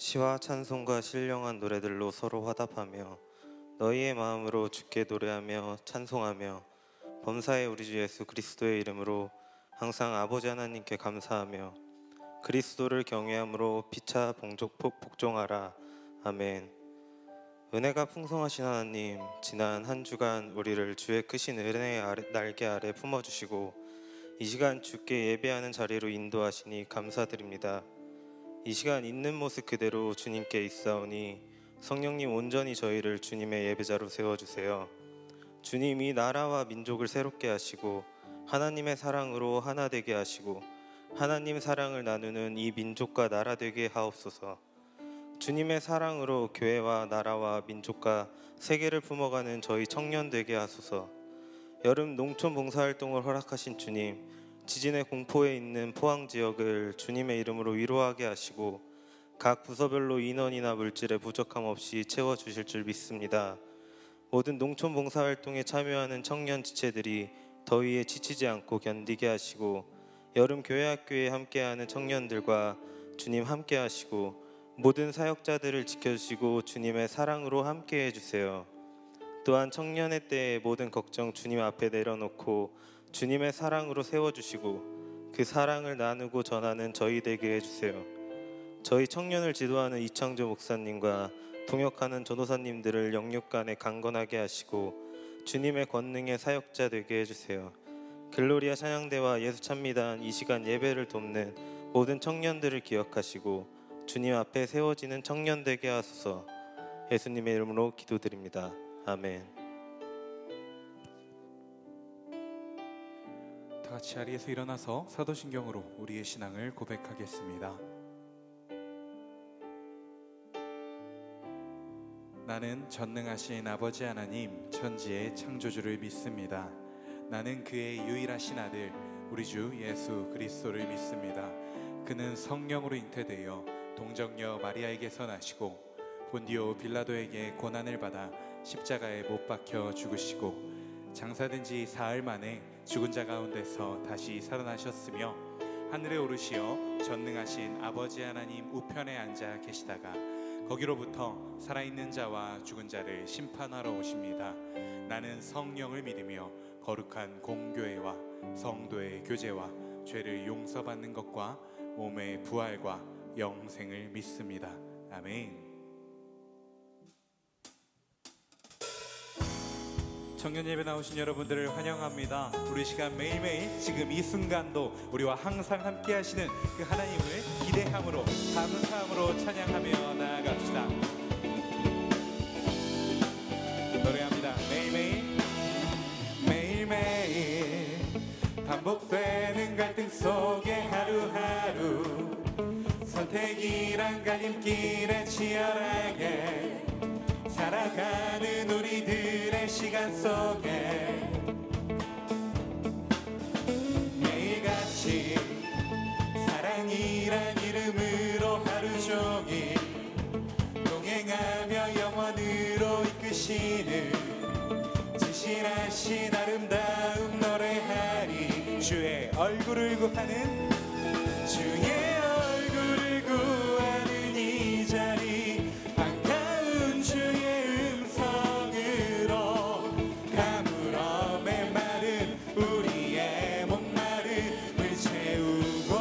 시와 찬송과 신령한 노래들로 서로 화답하며 너희의 마음으로 주께 노래하며 찬송하며 범사의 우리 주 예수 그리스도의 이름으로 항상 아버지 하나님께 감사하며 그리스도를 경외함으로 피차 복종하라. 아멘. 은혜가 풍성하신 하나님, 지난 한 주간 우리를 주의 크신 은혜의 날개 아래 품어주시고 이 시간 주께 예배하는 자리로 인도하시니 감사드립니다. 이 시간 있는 모습 그대로 주님께 있사오니 성령님 온전히 저희를 주님의 예배자로 세워주세요. 주님이 나라와 민족을 새롭게 하시고 하나님의 사랑으로 하나 되게 하시고 하나님 사랑을 나누는 이 민족과 나라 되게 하옵소서. 주님의 사랑으로 교회와 나라와 민족과 세계를 품어가는 저희 청년 되게 하소서. 여름 농촌 봉사활동을 허락하신 주님, 지진의 공포에 있는 포항 지역을 주님의 이름으로 위로하게 하시고 각 부서별로 인원이나 물질의 부족함 없이 채워주실 줄 믿습니다. 모든 농촌 봉사활동에 참여하는 청년 지체들이 더위에 지치지 않고 견디게 하시고 여름 교회학교에 함께하는 청년들과 주님 함께 하시고 모든 사역자들을 지켜주시고 주님의 사랑으로 함께 해주세요. 또한 청년의 때의 모든 걱정 주님 앞에 내려놓고 주님의 사랑으로 세워주시고 그 사랑을 나누고 전하는 저희 되게 해주세요. 저희 청년을 지도하는 이창조 목사님과 동역하는 전도사님들을 영육간에 강건하게 하시고 주님의 권능의 사역자 되게 해주세요. 글로리아 찬양대와 예수찬미단 이 시간 예배를 돕는 모든 청년들을 기억하시고 주님 앞에 세워지는 청년 되게 하소서. 예수님의 이름으로 기도드립니다. 아멘. 다 같이 자리에서 일어나서 사도신경으로 우리의 신앙을 고백하겠습니다. 나는 전능하신 아버지 하나님 천지의 창조주를 믿습니다. 나는 그의 유일하신 아들 우리 주 예수 그리스도를 믿습니다. 그는 성령으로 잉태되어 동정녀 마리아에게서 나시고 본디오 빌라도에게 고난을 받아 십자가에 못 박혀 죽으시고 장사된 지 사흘 만에 죽은 자 가운데서 다시 살아나셨으며 하늘에 오르시어 전능하신 아버지 하나님 우편에 앉아 계시다가 거기로부터 살아있는 자와 죽은 자를 심판하러 오십니다. 나는 성령을 믿으며 거룩한 공교회와 성도의 교제와 죄를 용서받는 것과 몸의 부활과 영생을 믿습니다. 아멘. 청년 예배 나오신 여러분들을 환영합니다. 우리 시간 매일매일 지금 이 순간도 우리와 항상 함께 하시는 그 하나님을 기대함으로 감사함으로 찬양하며 나아갑시다. 노래합니다. 매일매일 매일매일 반복되는 갈등 속에 하루하루 선택이란 갈림길에 치열하게 살아가는 우리들의 시간 속에 매일같이 사랑이란 이름으로 하루 종일 동행하며 영원으로 이끄시는 진실하신 아름다움 노래하리. 주의 얼굴을 구하는 주의 얼굴을 구하는 이 자리 반가운 주의 음성으로 가물음에 마른 우리의 목마름을 채우고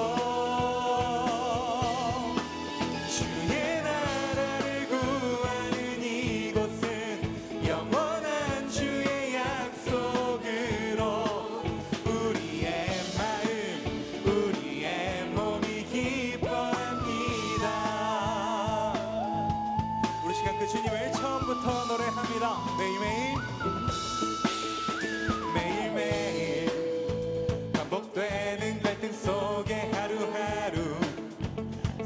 주의 나라를 구하는 이곳은 영원한 주의 약속으로 우리의 마음 우리의 몸이 기뻐합니다. 우리 시간 그 주님을 처음부터 노래합니다. 매일매일 매일매일 반복되는 갈등 속에 하루하루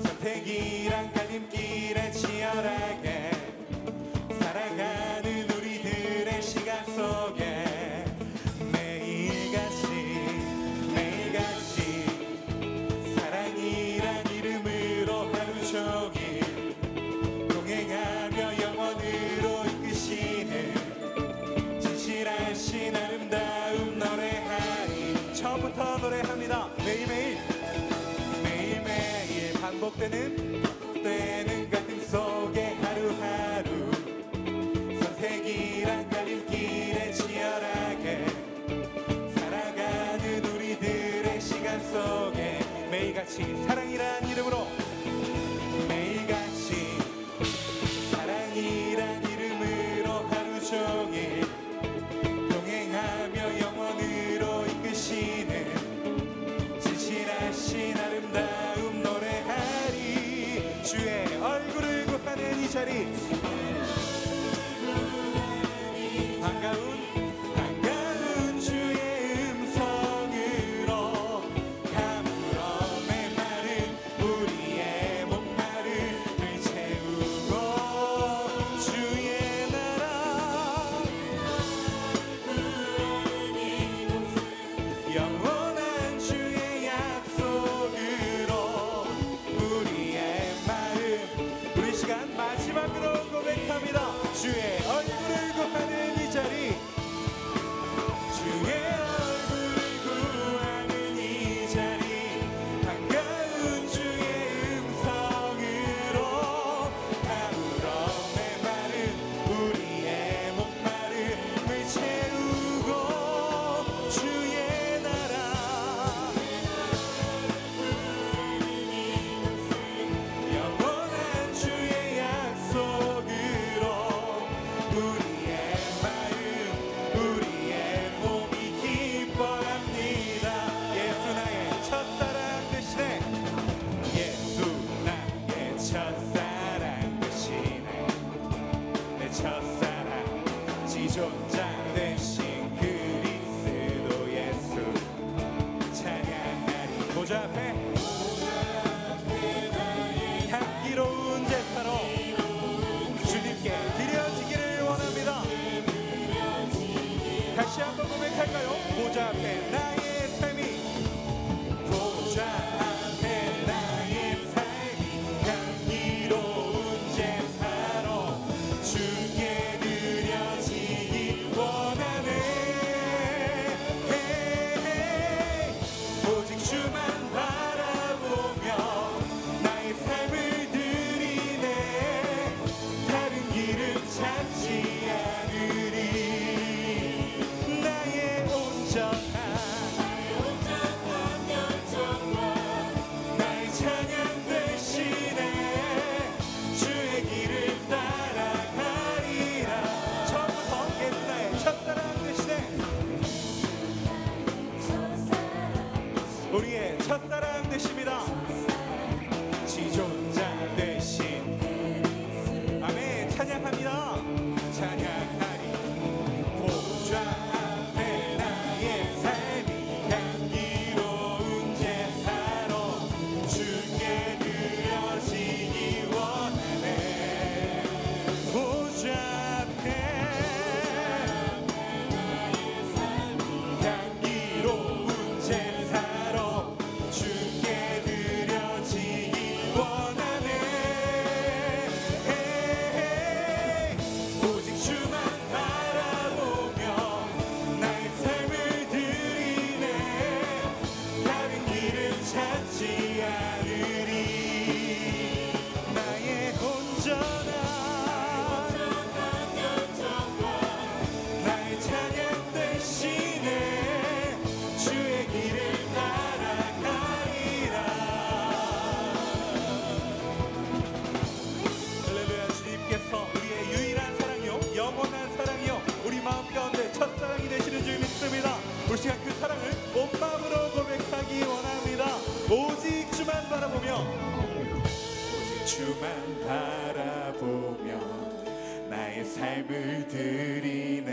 선택이란 갈림길에 치열하게 살아가는 우리들의 시간 속에 매일같이 사랑이란 이름으로 하루 종일 동행하며 영원으로 이끄시는 진실하신 아름다움 노래하리. 처음부터 노래합니다. 매일매일 반복되는 갈등 매일같이 사랑이란 이름으로 매일같이 사랑이란 이름으로 하루 종일 동행하며 영원으로 이끄시는 진실하신 아름다움 노래하리. 주의 얼굴을 구하는 이 자리 반가운 주의 음성으로 가물어 메마른 우리의 목마름을 채우고 주의 나라 영원한 주의 약속으로 우리의 마음 우리 시간 마지막으로 고백합니다. 주의 얼굴을 구하는 이 자리 주의 얼굴을 구하는 이 자리 반가운 주의 음성으로 가물어 메마른 우리의 목마름을 채우고 주의 나라 영원한 주의 약속으로 우리의 마음 우리의 몸이 기뻐합니다. 예수 나의 첫사랑 되시네. 예수 나의 첫사랑 되시네. 내 첫사랑 지존자 되신 그리스도 예수 찬양하리. 보좌 앞에 향기로운 제사로 주님께 드려지기를 원합니다. 다시 한번 고백할까요? 보좌 앞에 나의 삶이 보좌 앞에 나의 삶이 향기로운 제사로 주께 드려지기 원하네. 오직 주만 바라보며 나의 삶을 드리네. 다른 길은 찾지 않으리. 나의 온전한 열정과 나의 찬양 되시네. 주의 길을 따라가리라. 처음부터 예수 나의 첫사랑 되시네. 우리의 첫사랑 되십니다. 지존자 되신 아멘. 찬양합니다. 찬양하리. 보좌 앞에 나의 삶이 향기로운 제사로 주께 드려지기 원하네. 보좌 앞에 향기로운 제사로 주께 드려지기 원하네. 오직 주만 바라보며 나의 삶을 드리네. 다른 길은 찾지 않으리. 나의 온전한 열정과 나의 찬양 되시네. 주의 길을 따라가리라. 할렐루야. 주님께서 우리의 유일한 사랑이요 영원한 사랑이요 우리 마음 가운데 첫사랑이 되시는 줄 믿습니다. 우리 시간 그 사랑을 온 마음으로 고백하기 원합니다. 오직 주만 바라보며 오직 주만 바라보며 나의 삶을 드리네.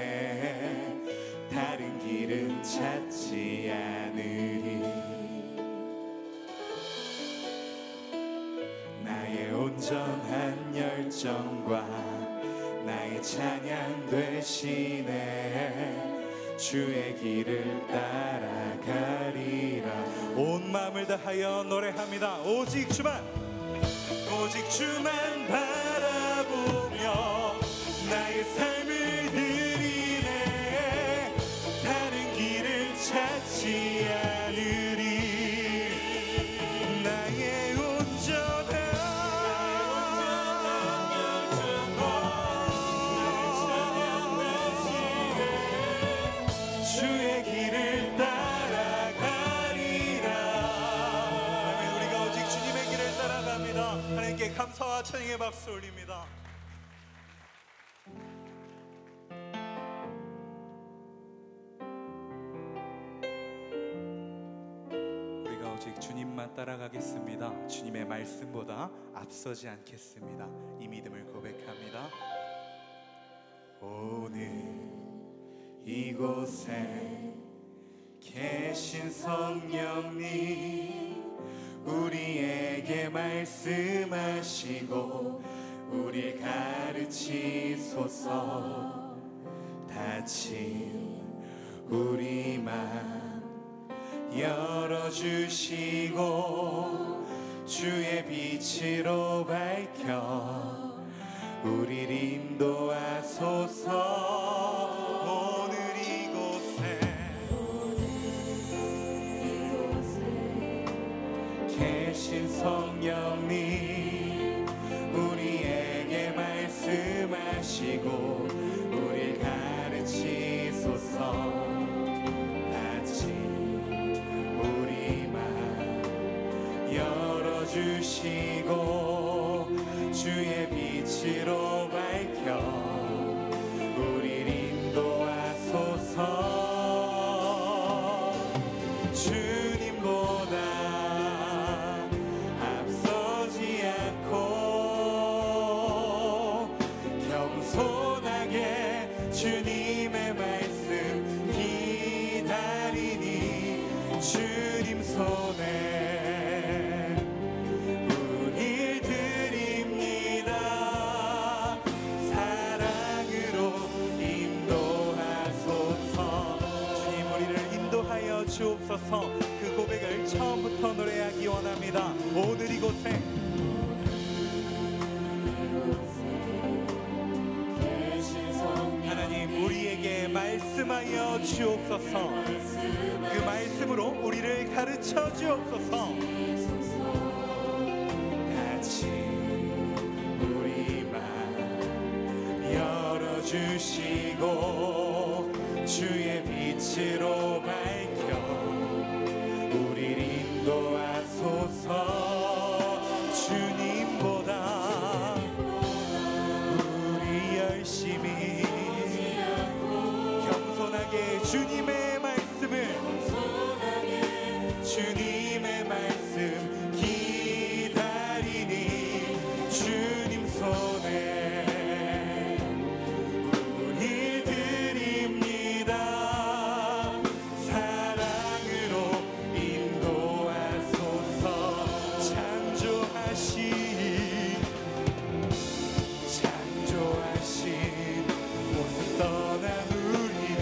다른 길은 찾지 않으리. 나의 온전한 열정과 나의 찬양 되시네. 주의 길을 따라가리라. 온 마음을 다하여 노래합니다. 오직 주만 바라보며 나의 삶을 드리네. 다른 길을 찾지 않으리. 나의 온전한 주의 길을 따라가리라. 아멘. 우리가 영광과 찬양의 박수 올립니다. 우리가 오직 주님만 따라가겠습니다. 주님의 말씀보다 앞서지 않겠습니다. 이 믿음을 고백합니다. 오늘 이곳에 계신 성령님, 우리에게 말씀하시고 우리 가르치소서. 닫힌 우리 맘 열어주시고 주의 빛으로 밝혀 우리를 인도하소서. 오늘 이곳에 계신 성령님, 우리에게 말씀하시고 우리 가르치소서. 우리 맘 열어주시고 주의 빛으로 밝혀 우리를 인도하소서. 주님보다 앞서지 않고 겸손하게 주님의 말씀 기다리니 주님 손에 우릴 드립니다. 사랑으로 인도하소서. 주님, 우리를 인도하여 주옵소서. 그 고백을 처음부터 노래하기 원합니다. 오늘 이곳에 하나님, 우리에게 말씀하여 주옵소서. 그 말씀으로 우리를 가르쳐 주옵소서. 같이 우리 맘 열어주시고 주의 빛으로 밝혀 우리를 인도하소서. 주님보다 우리 열심히 겸손하게 주님의 말씀을 주님의 말씀 기다리니 주님 손에 우리 드립니다. 사랑으로 인도하소서. 창조하신 모습 떠난 우리를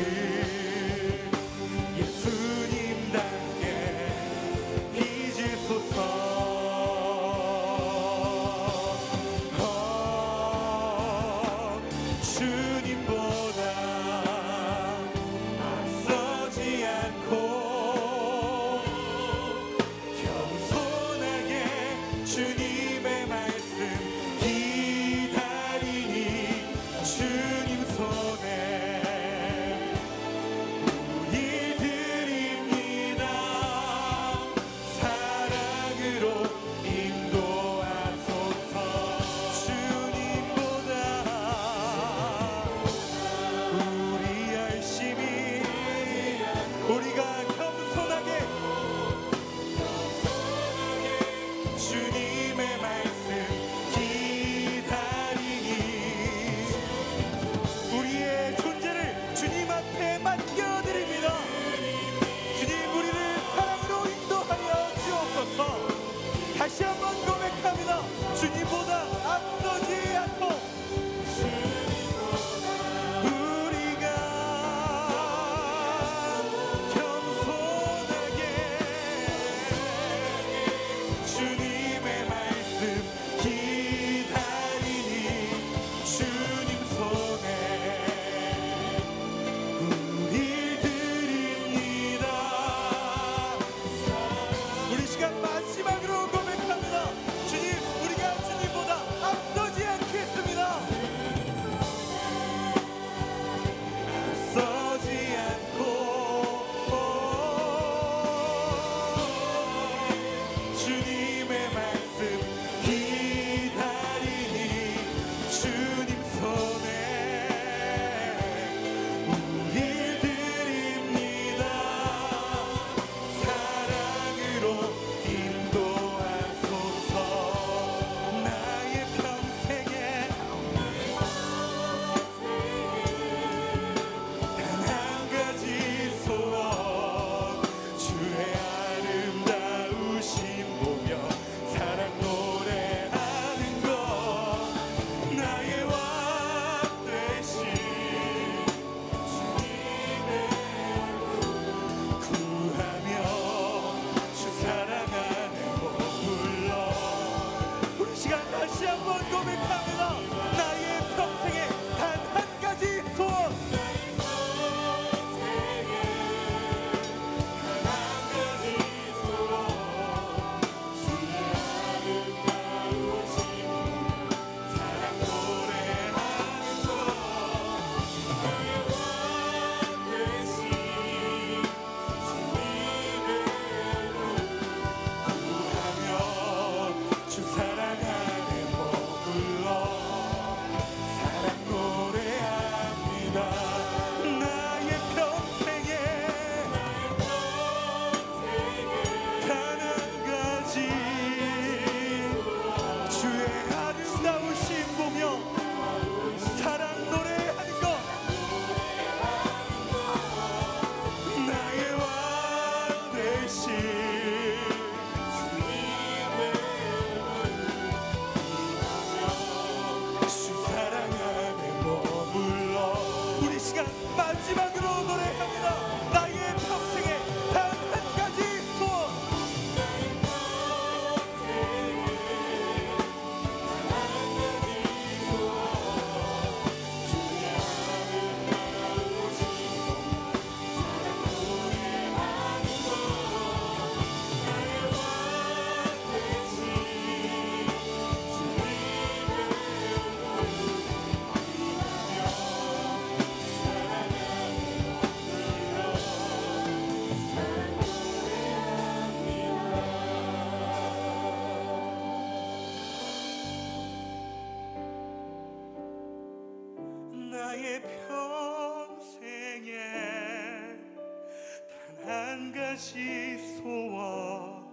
한 가지 소원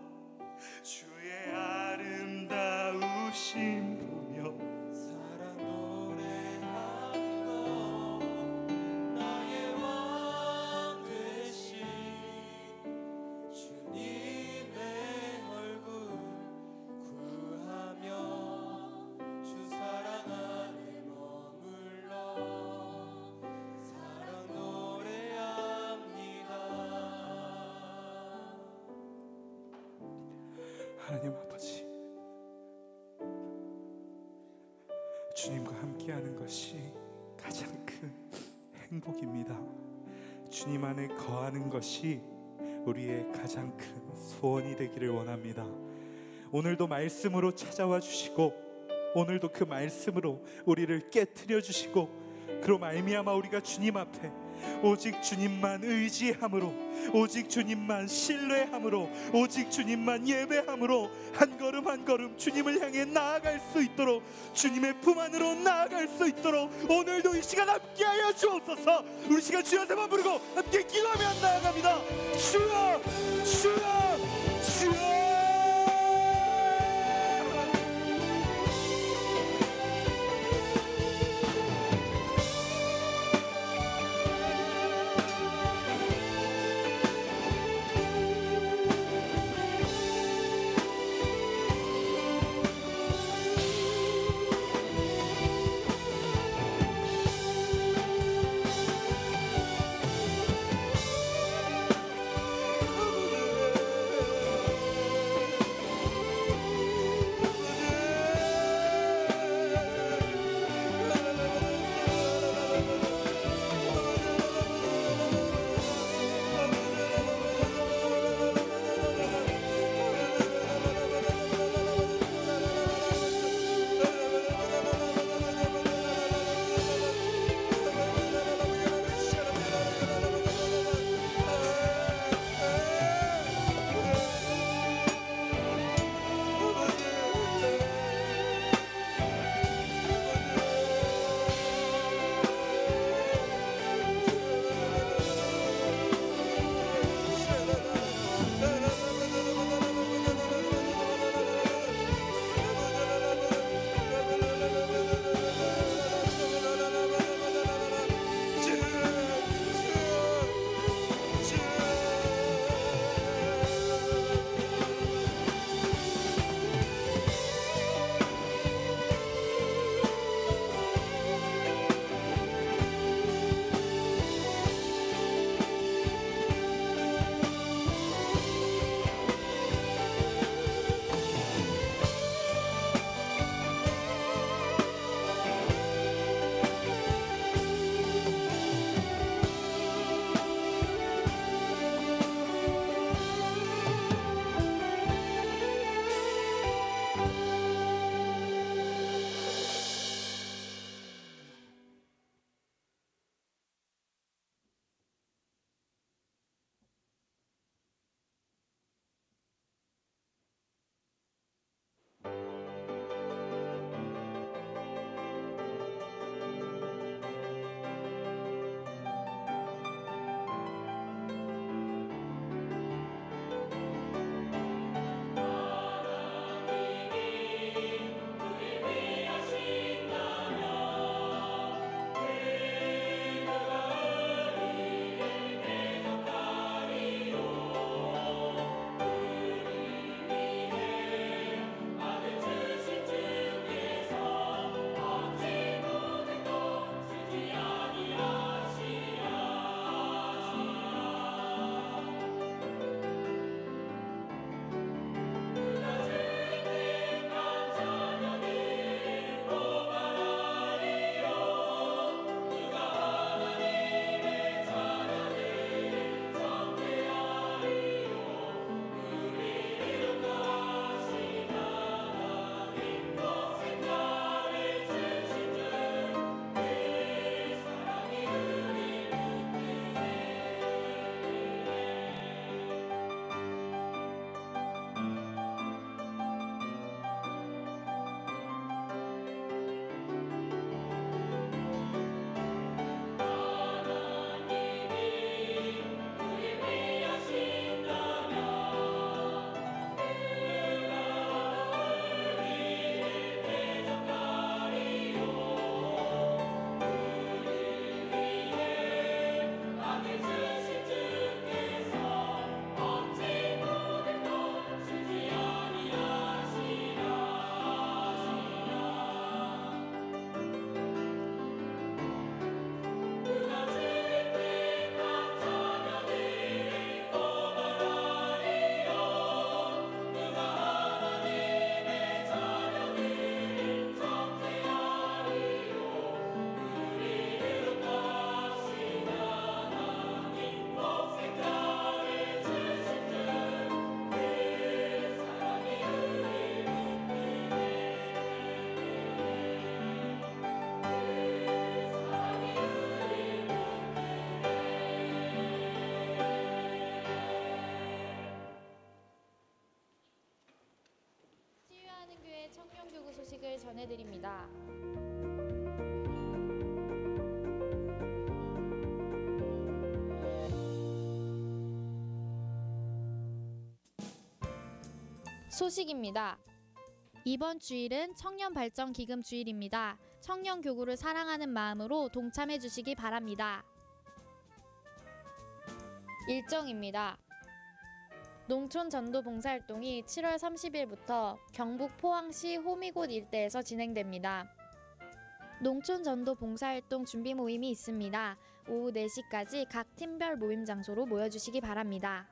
주의 아름다우심 보며 사랑 노래하는 것 나의 왕 되신 주님의 얼굴 구하며 주 사랑 안에 머물러 사랑 노래합니다. 하나님 아버지, 주님과 함께하는 것이 가장 큰 행복입니다. 주님 안에 거하는 것이 우리의 가장 큰 소원이 되기를 원합니다. 오늘도 말씀으로 찾아와 주시고 오늘도 그 말씀으로 우리를 깨트려 주시고 그로 말미암아 우리가 주님 앞에 오직 주님만 의지함으로 오직 주님만 신뢰함으로 오직 주님만 예배함으로 한 걸음 한 걸음 주님을 향해 나아갈 수 있도록 주님의 품 안으로 나아갈 수 있도록 오늘도 이 시간 함께하여 주옵소서. 우리 시간 주여 세번 부르고 함께 기도하며 나아갑니다. 주여 주여 주여. 전해드립니다. 소식입니다. 이번 주일은 청년발전기금 주일입니다. 청년 교구를 사랑하는 마음으로 동참해 주시기 바랍니다. 일정입니다. 농촌 전도 봉사활동이 7월 30일부터 경북 포항시 호미곶 일대에서 진행됩니다. 농촌 전도 봉사활동 준비 모임이 있습니다. 오후 4시까지 각 팀별 모임 장소로 모여주시기 바랍니다.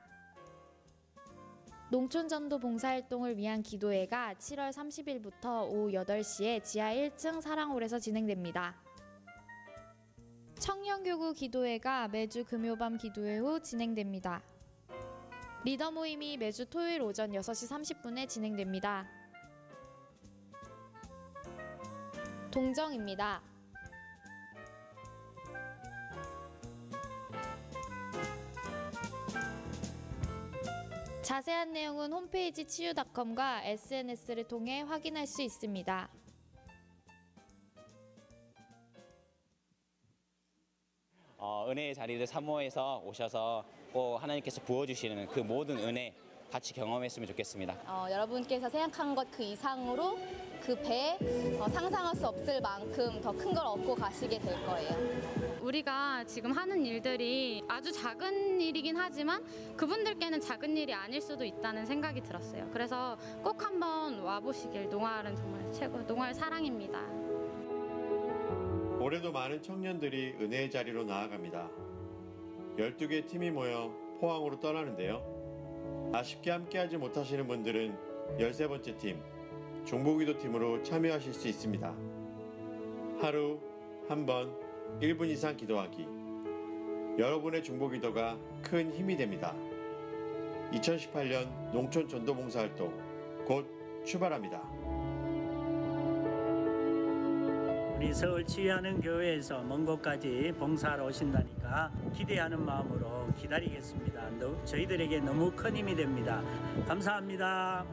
농촌 전도 봉사활동을 위한 기도회가 7월 30일부터 오후 8시에 지하 1층 사랑홀에서 진행됩니다. 청년교구 기도회가 매주 금요밤 기도회 후 진행됩니다. 리더 모임이 매주 토요일 오전 6시 30분에 진행됩니다. 동정입니다. 자세한 내용은 홈페이지 치유닷컴과 SNS를 통해 확인할 수 있습니다. 은혜의 자리를 사모해서 오셔서 꼭 하나님께서 부어주시는 그 모든 은혜 같이 경험했으면 좋겠습니다. 여러분께서 생각한 것 그 이상으로 그 배에 상상할 수 없을 만큼 더 큰 걸 얻고 가시게 될 거예요. 우리가 지금 하는 일들이 아주 작은 일이긴 하지만 그분들께는 작은 일이 아닐 수도 있다는 생각이 들었어요. 그래서 꼭 한번 와보시길. 농활은 정말 최고, 농활 사랑입니다. 올해도 많은 청년들이 은혜의 자리로 나아갑니다. 12개 팀이 모여 포항으로 떠나는데요. 아쉽게 함께하지 못하시는 분들은 13번째 팀, 중보기도 팀으로 참여하실 수 있습니다. 하루 한 번 1분 이상 기도하기. 여러분의 중보기도가 큰 힘이 됩니다. 2018년 농촌 전도봉사활동 곧 출발합니다. 우리 서울 치유하는 교회에서 먼 곳까지 봉사하러 오신다니까 기대하는 마음으로 기다리겠습니다. 저희들에게 너무 큰 힘이 됩니다. 감사합니다.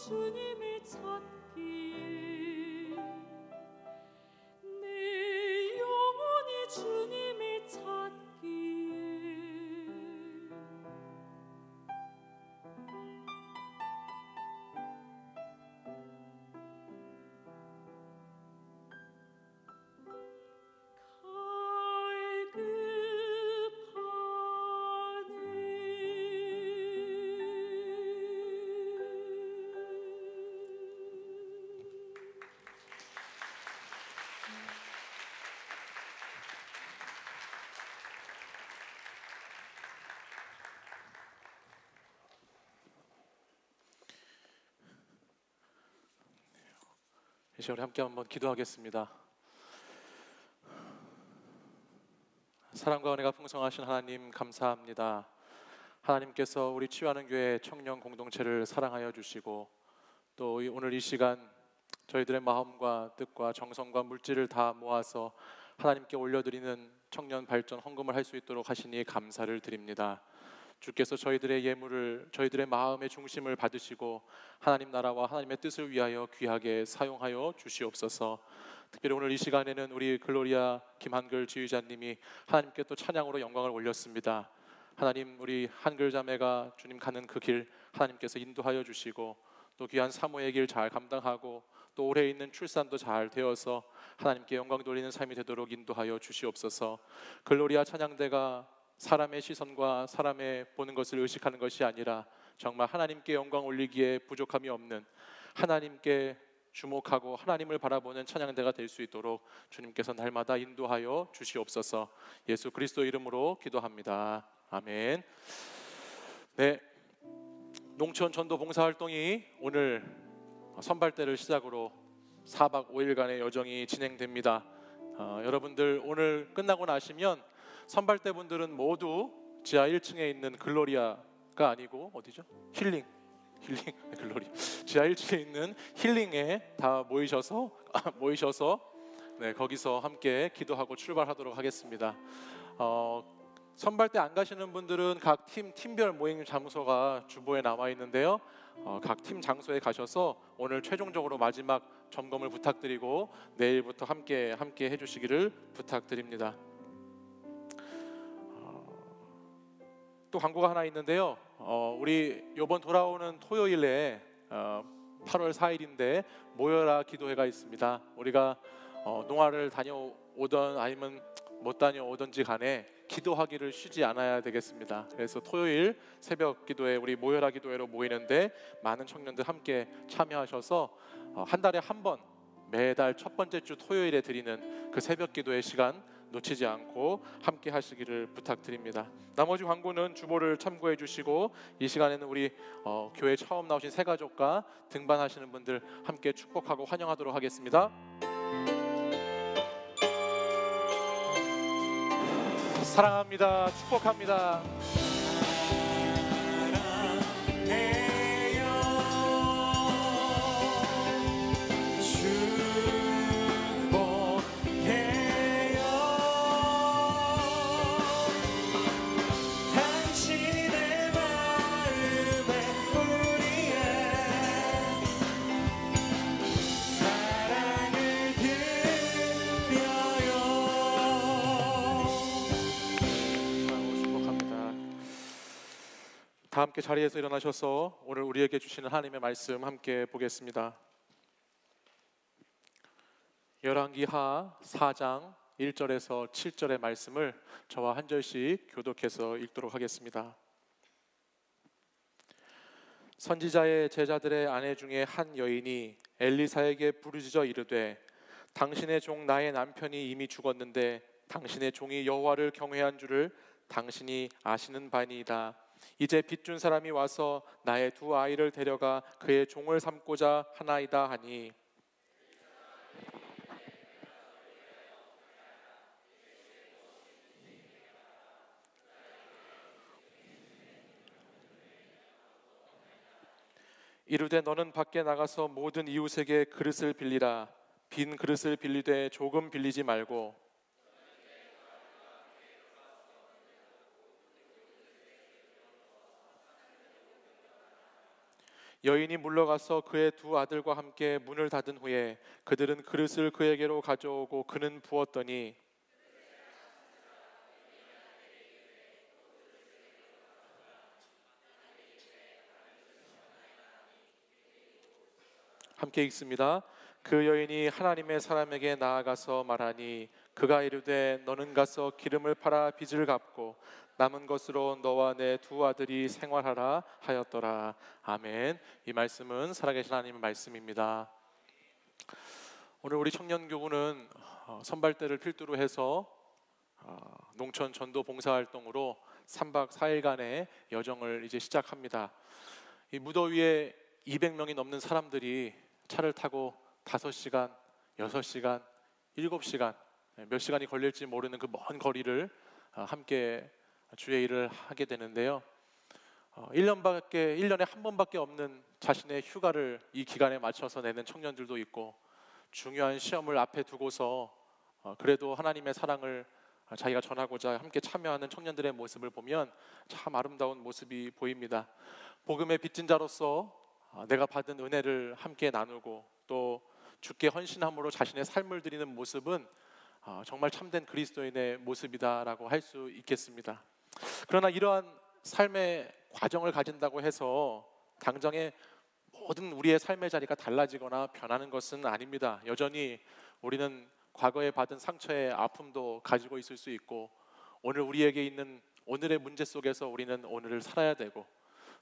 주님을 찾기에 내 영혼이 주님을 찾기에 이 시간에 함께 한번 기도하겠습니다. 사랑과 은혜가 풍성하신 하나님 감사합니다. 하나님께서 우리 치유하는 교회 청년 공동체를 사랑하여 주시고 또 오늘 이 시간 저희들의 마음과 뜻과 정성과 물질을 다 모아서 하나님께 올려드리는 청년 발전 헌금을 할 수 있도록 하시니 감사를 드립니다. 주께서 저희들의 예물을, 저희들의 마음의 중심을 받으시고 하나님 나라와 하나님의 뜻을 위하여 귀하게 사용하여 주시옵소서. 특별히 오늘 이 시간에는 우리 글로리아 김한글 지휘자님이 하나님께 또 찬양으로 영광을 올렸습니다. 하나님, 우리 한글 자매가 주님 가는 그 길 하나님께서 인도하여 주시고 또 귀한 사모의 길 잘 감당하고 또 올해 있는 출산도 잘 되어서 하나님께 영광 돌리는 삶이 되도록 인도하여 주시옵소서. 글로리아 찬양대가 사람의 시선과 사람의 보는 것을 의식하는 것이 아니라 정말 하나님께 영광 올리기에 부족함이 없는, 하나님께 주목하고 하나님을 바라보는 찬양대가 될 수 있도록 주님께서 날마다 인도하여 주시옵소서. 예수 그리스도 이름으로 기도합니다. 아멘. 네, 농촌 전도 봉사활동이 오늘 선발대를 시작으로 4박 5일간의 여정이 진행됩니다. 여러분들 오늘 끝나고 나시면 선발대 분들은 모두 지하 1층에 있는 글로리아가 아니고 어디죠? 힐링 글로리 지하 1층에 있는 힐링에 다 모이셔서 네, 거기서 함께 기도하고 출발하도록 하겠습니다. 선발대 안 가시는 분들은 각 팀별 모임 장소가 주보에 나와 있는데요. 각 팀 장소에 가셔서 오늘 최종적으로 마지막 점검을 부탁드리고 내일부터 함께 해주시기를 부탁드립니다. 또 광고가 하나 있는데요. 우리 이번 돌아오는 토요일에 8월 4일인데 모여라 기도회가 있습니다. 우리가 농화를 다녀오던 아니면 못 다녀오던지 간에 기도하기를 쉬지 않아야 되겠습니다. 그래서 토요일 새벽 기도회, 우리 모여라 기도회로 모이는데 많은 청년들 함께 참여하셔서 한 달에 한 번 매달 첫 번째 주 토요일에 드리는 그 새벽 기도회 시간 놓치지 않고 함께 하시기를 부탁드립니다. 나머지 광고는 주보를 참고해 주시고 이 시간에는 우리 교회 처음 나오신 새 가족과 등반하시는 분들 함께 축복하고 환영하도록 하겠습니다. 사랑합니다. 축복합니다. 다 함께 자리에서 일어나셔서 오늘 우리에게 주시는 하나님의 말씀 함께 보겠습니다. 열왕기하 4장 1절에서 7절의 말씀을 저와 한 절씩 교독해서 읽도록 하겠습니다. 선지자의 제자들의 아내 중에 한 여인이 엘리사에게 부르짖어 이르되 당신의 종 나의 남편이 이미 죽었는데 당신의 종이 여호와를 경외한 줄을 당신이 아시는 바니이다. 이제 빚준 사람이 와서 나의 두 아이를 데려가 그의 종을 삼고자 하나이다 하니 이르되 너는 밖에 나가서 모든 이웃에게 그릇을 빌리라. 빈 그릇을 빌리되 조금 빌리지 말고 여인이 물러가서 그의 두 아들과 함께 문을 닫은 후에 그들은 그릇을 그에게로 가져오고 그는 부었더니 함께 읽습니다. 그 여인이 하나님의 사람에게 나아가서 말하니 그가 이르되 너는 가서 기름을 팔아 빚을 갚고 남은 것으로 너와 내 두 아들이 생활하라 하였더라. 아멘. 이 말씀은 살아계신 하나님의 말씀입니다. 오늘 우리 청년교구는 선발대를 필두로 해서 농촌 전도 봉사활동으로 3박 4일간의 여정을 이제 시작합니다. 이 무더위에 200명이 넘는 사람들이 차를 타고 5시간, 6시간, 7시간 몇 시간이 걸릴지 모르는 그 먼 거리를 함께 주의 일을 하게 되는데요. 1년에 한 번밖에 없는 자신의 휴가를 이 기간에 맞춰서 내는 청년들도 있고, 중요한 시험을 앞에 두고서 그래도 하나님의 사랑을 자기가 전하고자 함께 참여하는 청년들의 모습을 보면 참 아름다운 모습이 보입니다. 복음의 빚진 자로서 내가 받은 은혜를 함께 나누고 또 주께 헌신함으로 자신의 삶을 드리는 모습은 정말 참된 그리스도인의 모습이다라고 할 수 있겠습니다. 그러나 이러한 삶의 과정을 가진다고 해서 당장에 모든 우리의 삶의 자리가 달라지거나 변하는 것은 아닙니다. 여전히 우리는 과거에 받은 상처의 아픔도 가지고 있을 수 있고, 오늘 우리에게 있는 오늘의 문제 속에서 우리는 오늘을 살아야 되고,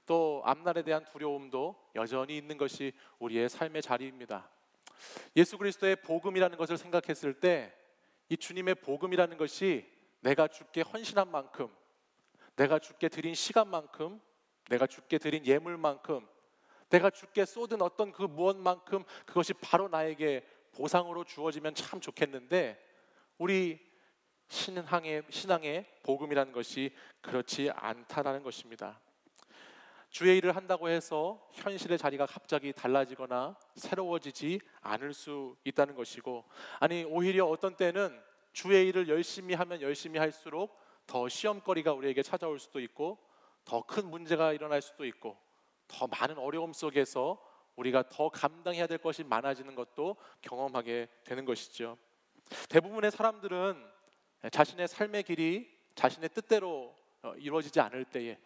또 앞날에 대한 두려움도 여전히 있는 것이 우리의 삶의 자리입니다. 예수 그리스도의 복음이라는 것을 생각했을 때 이 주님의 복음이라는 것이 내가 주께 헌신한 만큼, 내가 주께 드린 시간만큼, 내가 주께 드린 예물만큼, 내가 주께 쏟은 어떤 그 무엇만큼 그것이 바로 나에게 보상으로 주어지면 참 좋겠는데, 우리 신앙의 복음이라는 것이 그렇지 않다라는 것입니다. 주의 일을 한다고 해서 현실의 자리가 갑자기 달라지거나 새로워지지 않을 수 있다는 것이고, 아니 오히려 어떤 때는 주의 일을 열심히 하면 열심히 할수록 더 시험거리가 우리에게 찾아올 수도 있고, 더 큰 문제가 일어날 수도 있고, 더 많은 어려움 속에서 우리가 더 감당해야 될 것이 많아지는 것도 경험하게 되는 것이죠. 대부분의 사람들은 자신의 삶의 길이 자신의 뜻대로 이루어지지 않을 때에,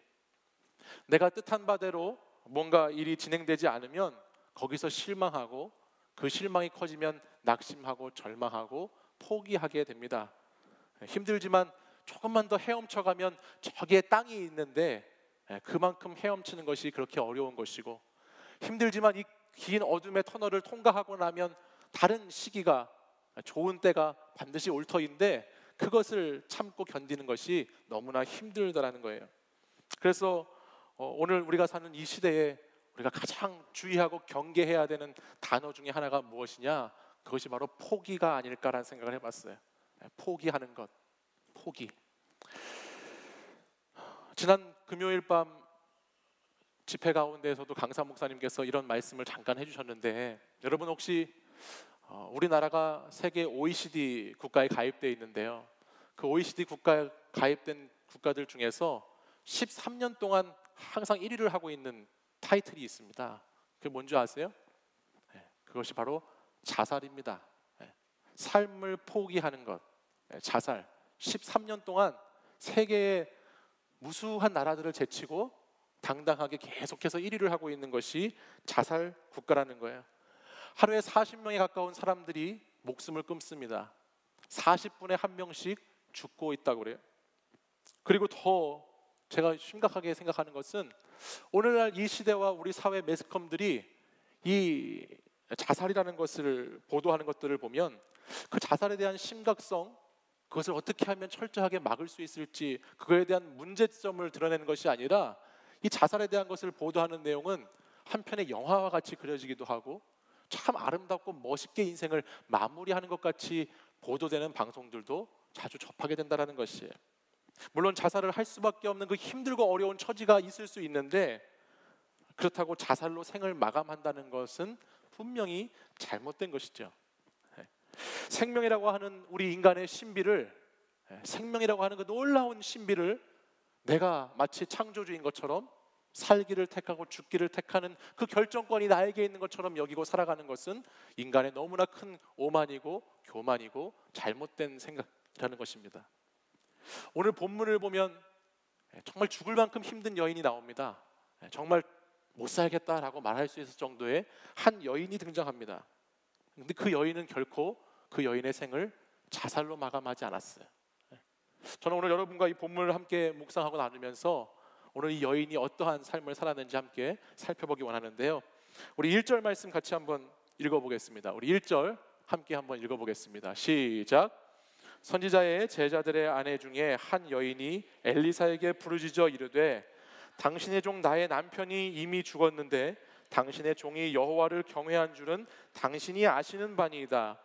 내가 뜻한 바대로 뭔가 일이 진행되지 않으면 거기서 실망하고, 그 실망이 커지면 낙심하고 절망하고 포기하게 됩니다. 힘들지만 조금만 더 헤엄쳐가면 저기에 땅이 있는데 그만큼 헤엄치는 것이 그렇게 어려운 것이고, 힘들지만 이 긴 어둠의 터널을 통과하고 나면 다른 시기가, 좋은 때가 반드시 올 터인데 그것을 참고 견디는 것이 너무나 힘들다라는 거예요. 그래서 오늘 우리가 사는 이 시대에 우리가 가장 주의하고 경계해야 되는 단어 중에 하나가 무엇이냐? 그것이 바로 포기가 아닐까라는 생각을 해봤어요. 포기하는 것, 포기. 지난 금요일 밤 집회 가운데에서도 강사 목사님께서 이런 말씀을 잠깐 해주셨는데, 여러분 혹시 우리나라가 세계 OECD 국가에 가입되어 있는데요, 그 OECD 국가에 가입된 국가들 중에서 13년 동안 항상 1위를 하고 있는 타이틀이 있습니다. 그게 뭔지 아세요? 그것이 바로 자살입니다. 삶을 포기하는 것, 자살. 13년 동안 세계의 무수한 나라들을 제치고 당당하게 계속해서 1위를 하고 있는 것이 자살 국가라는 거예요. 하루에 40명에 가까운 사람들이 목숨을 끊습니다. 40분에 한 명씩 죽고 있다고 그래요. 그리고 더 제가 심각하게 생각하는 것은, 오늘날 이 시대와 우리 사회 매스컴들이 이 자살이라는 것을 보도하는 것들을 보면 그 자살에 대한 심각성, 그것을 어떻게 하면 철저하게 막을 수 있을지, 그거에 대한 문제점을 드러내는 것이 아니라 이 자살에 대한 것을 보도하는 내용은 한편의 영화와 같이 그려지기도 하고 참 아름답고 멋있게 인생을 마무리하는 것 같이 보도되는 방송들도 자주 접하게 된다는 것이에요. 물론 자살을 할 수밖에 없는 그 힘들고 어려운 처지가 있을 수 있는데, 그렇다고 자살로 생을 마감한다는 것은 분명히 잘못된 것이죠. 생명이라고 하는 우리 인간의 신비를, 생명이라고 하는 그 놀라운 신비를 내가 마치 창조주인 것처럼 살기를 택하고 죽기를 택하는 그 결정권이 나에게 있는 것처럼 여기고 살아가는 것은 인간의 너무나 큰 오만이고 교만이고 잘못된 생각이라는 것입니다. 오늘 본문을 보면 정말 죽을 만큼 힘든 여인이 나옵니다. 정말 못 살겠다라고 말할 수 있을 정도의 한 여인이 등장합니다. 근데 그 여인은 결코 그 여인의 생을 자살로 마감하지 않았어요. 저는 오늘 여러분과 이 본문을 함께 묵상하고 나누면서 오늘 이 여인이 어떠한 삶을 살았는지 함께 살펴보기 원하는데요. 우리 1절 말씀 같이 한번 읽어보겠습니다. 우리 1절 함께 한번 읽어보겠습니다. 시작. 선지자의 제자들의 아내 중에 한 여인이 엘리사에게 부르짖어 이르되 당신의 종 나의 남편이 이미 죽었는데 당신의 종이 여호와를 경외한 줄은 당신이 아시는 바니이다.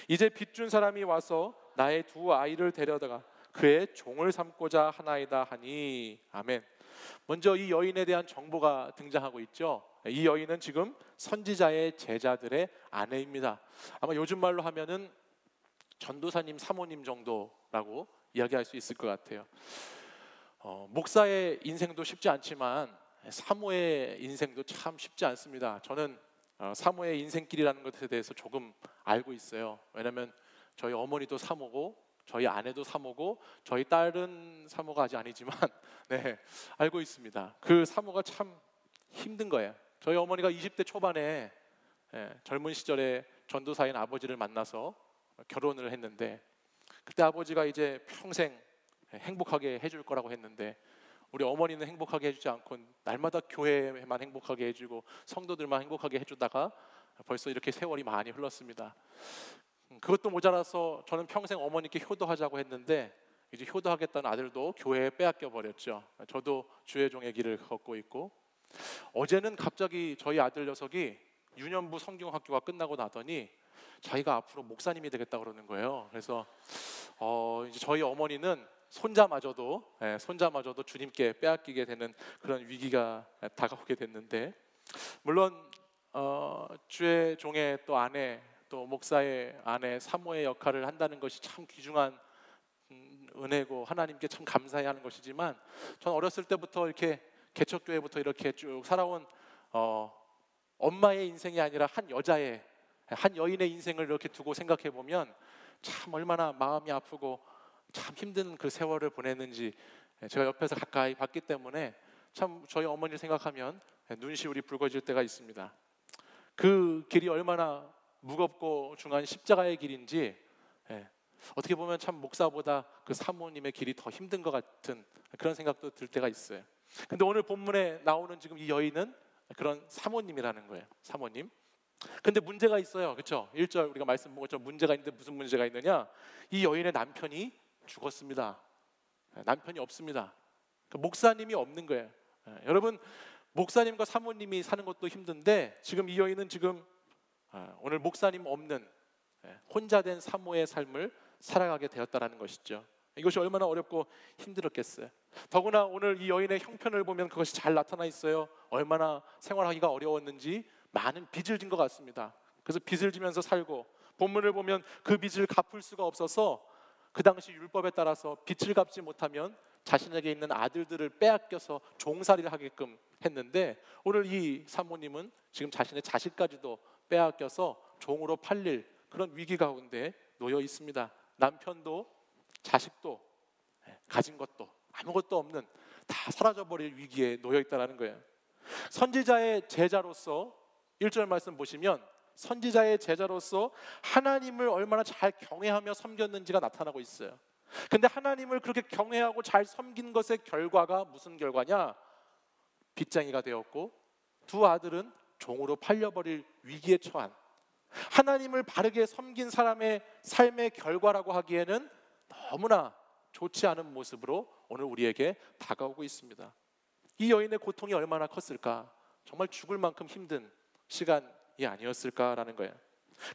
이제 빚준 사람이 와서 나의 두 아이를 데려다가 그의 종을 삼고자 하나이다 하니. 아멘. 먼저 이 여인에 대한 정보가 등장하고 있죠. 이 여인은 지금 선지자의 제자들의 아내입니다. 아마 요즘 말로 하면은 전도사님 사모님 정도라고 이야기할 수 있을 것 같아요. 목사의 인생도 쉽지 않지만 사모의 인생도 참 쉽지 않습니다. 저는 사모의 인생길이라는 것에 대해서 조금 알고 있어요. 왜냐하면 저희 어머니도 사모고 저희 아내도 사모고 저희 딸은 사모가 아직 아니지만 네, 알고 있습니다. 그 사모가 참 힘든 거예요. 저희 어머니가 20대 초반에 젊은 시절에 전도사인 아버지를 만나서 결혼을 했는데 그때 아버지가 이제 평생 행복하게 해줄 거라고 했는데 우리 어머니는 행복하게 해주지 않고 날마다 교회만 행복하게 해주고 성도들만 행복하게 해주다가 벌써 이렇게 세월이 많이 흘렀습니다. 그것도 모자라서 저는 평생 어머니께 효도하자고 했는데 이제 효도하겠다는 아들도 교회에 빼앗겨 버렸죠. 저도 주의 종의 길을 걷고 있고 어제는 갑자기 저희 아들 녀석이 유년부 성경학교가 끝나고 나더니 자기가 앞으로 목사님이 되겠다 그러는 거예요. 그래서 이제 저희 어머니는 손자마저도 주님께 빼앗기게 되는 그런 위기가 다가오게 됐는데 물론 주의 종의 또 아내 또 목사의 아내 사모의 역할을 한다는 것이 참 귀중한 은혜고 하나님께 참 감사해야 하는 것이지만 전 어렸을 때부터 이렇게 개척교회부터 이렇게 쭉 살아온 엄마의 인생이 아니라 한 여자의 한 여인의 인생을 이렇게 두고 생각해 보면 참 얼마나 마음이 아프고 참 힘든 그 세월을 보냈는지 제가 옆에서 가까이 봤기 때문에 참 저희 어머니를 생각하면 눈시울이 붉어질 때가 있습니다. 그 길이 얼마나 무겁고 중한 십자가의 길인지 어떻게 보면 참 목사보다 그 사모님의 길이 더 힘든 것 같은 그런 생각도 들 때가 있어요. 근데 오늘 본문에 나오는 지금 이 여인은 그런 사모님이라는 거예요. 사모님. 근데 문제가 있어요. 그렇죠? 1절 우리가 말씀 본 것처럼 문제가 있는데 무슨 문제가 있느냐? 이 여인의 남편이 죽었습니다. 남편이 없습니다. 목사님이 없는 거예요. 여러분 목사님과 사모님이 사는 것도 힘든데 지금 이 여인은 지금 오늘 목사님 없는 혼자 된 사모의 삶을 살아가게 되었다라는 것이죠. 이것이 얼마나 어렵고 힘들었겠어요. 더구나 오늘 이 여인의 형편을 보면 그것이 잘 나타나 있어요. 얼마나 생활하기가 어려웠는지 많은 빚을 진 것 같습니다. 그래서 빚을 지면서 살고 본문을 보면 그 빚을 갚을 수가 없어서 그 당시 율법에 따라서 빚을 갚지 못하면 자신에게 있는 아들들을 빼앗겨서 종살이를 하게끔 했는데 오늘 이 사모님은 지금 자신의 자식까지도 빼앗겨서 종으로 팔릴 그런 위기 가운데 놓여 있습니다. 남편도 자식도 가진 것도 아무것도 없는 다 사라져버릴 위기에 놓여 있다는 거예요. 선지자의 제자로서 1절 말씀 보시면 선지자의 제자로서 하나님을 얼마나 잘 경외하며 섬겼는지가 나타나고 있어요. 근데 하나님을 그렇게 경외하고 잘 섬긴 것의 결과가 무슨 결과냐? 빚쟁이가 되었고 두 아들은 종으로 팔려버릴 위기에 처한 하나님을 바르게 섬긴 사람의 삶의 결과라고 하기에는 너무나 좋지 않은 모습으로 오늘 우리에게 다가오고 있습니다. 이 여인의 고통이 얼마나 컸을까? 정말 죽을 만큼 힘든 시간이 아니었을까라는 거예요.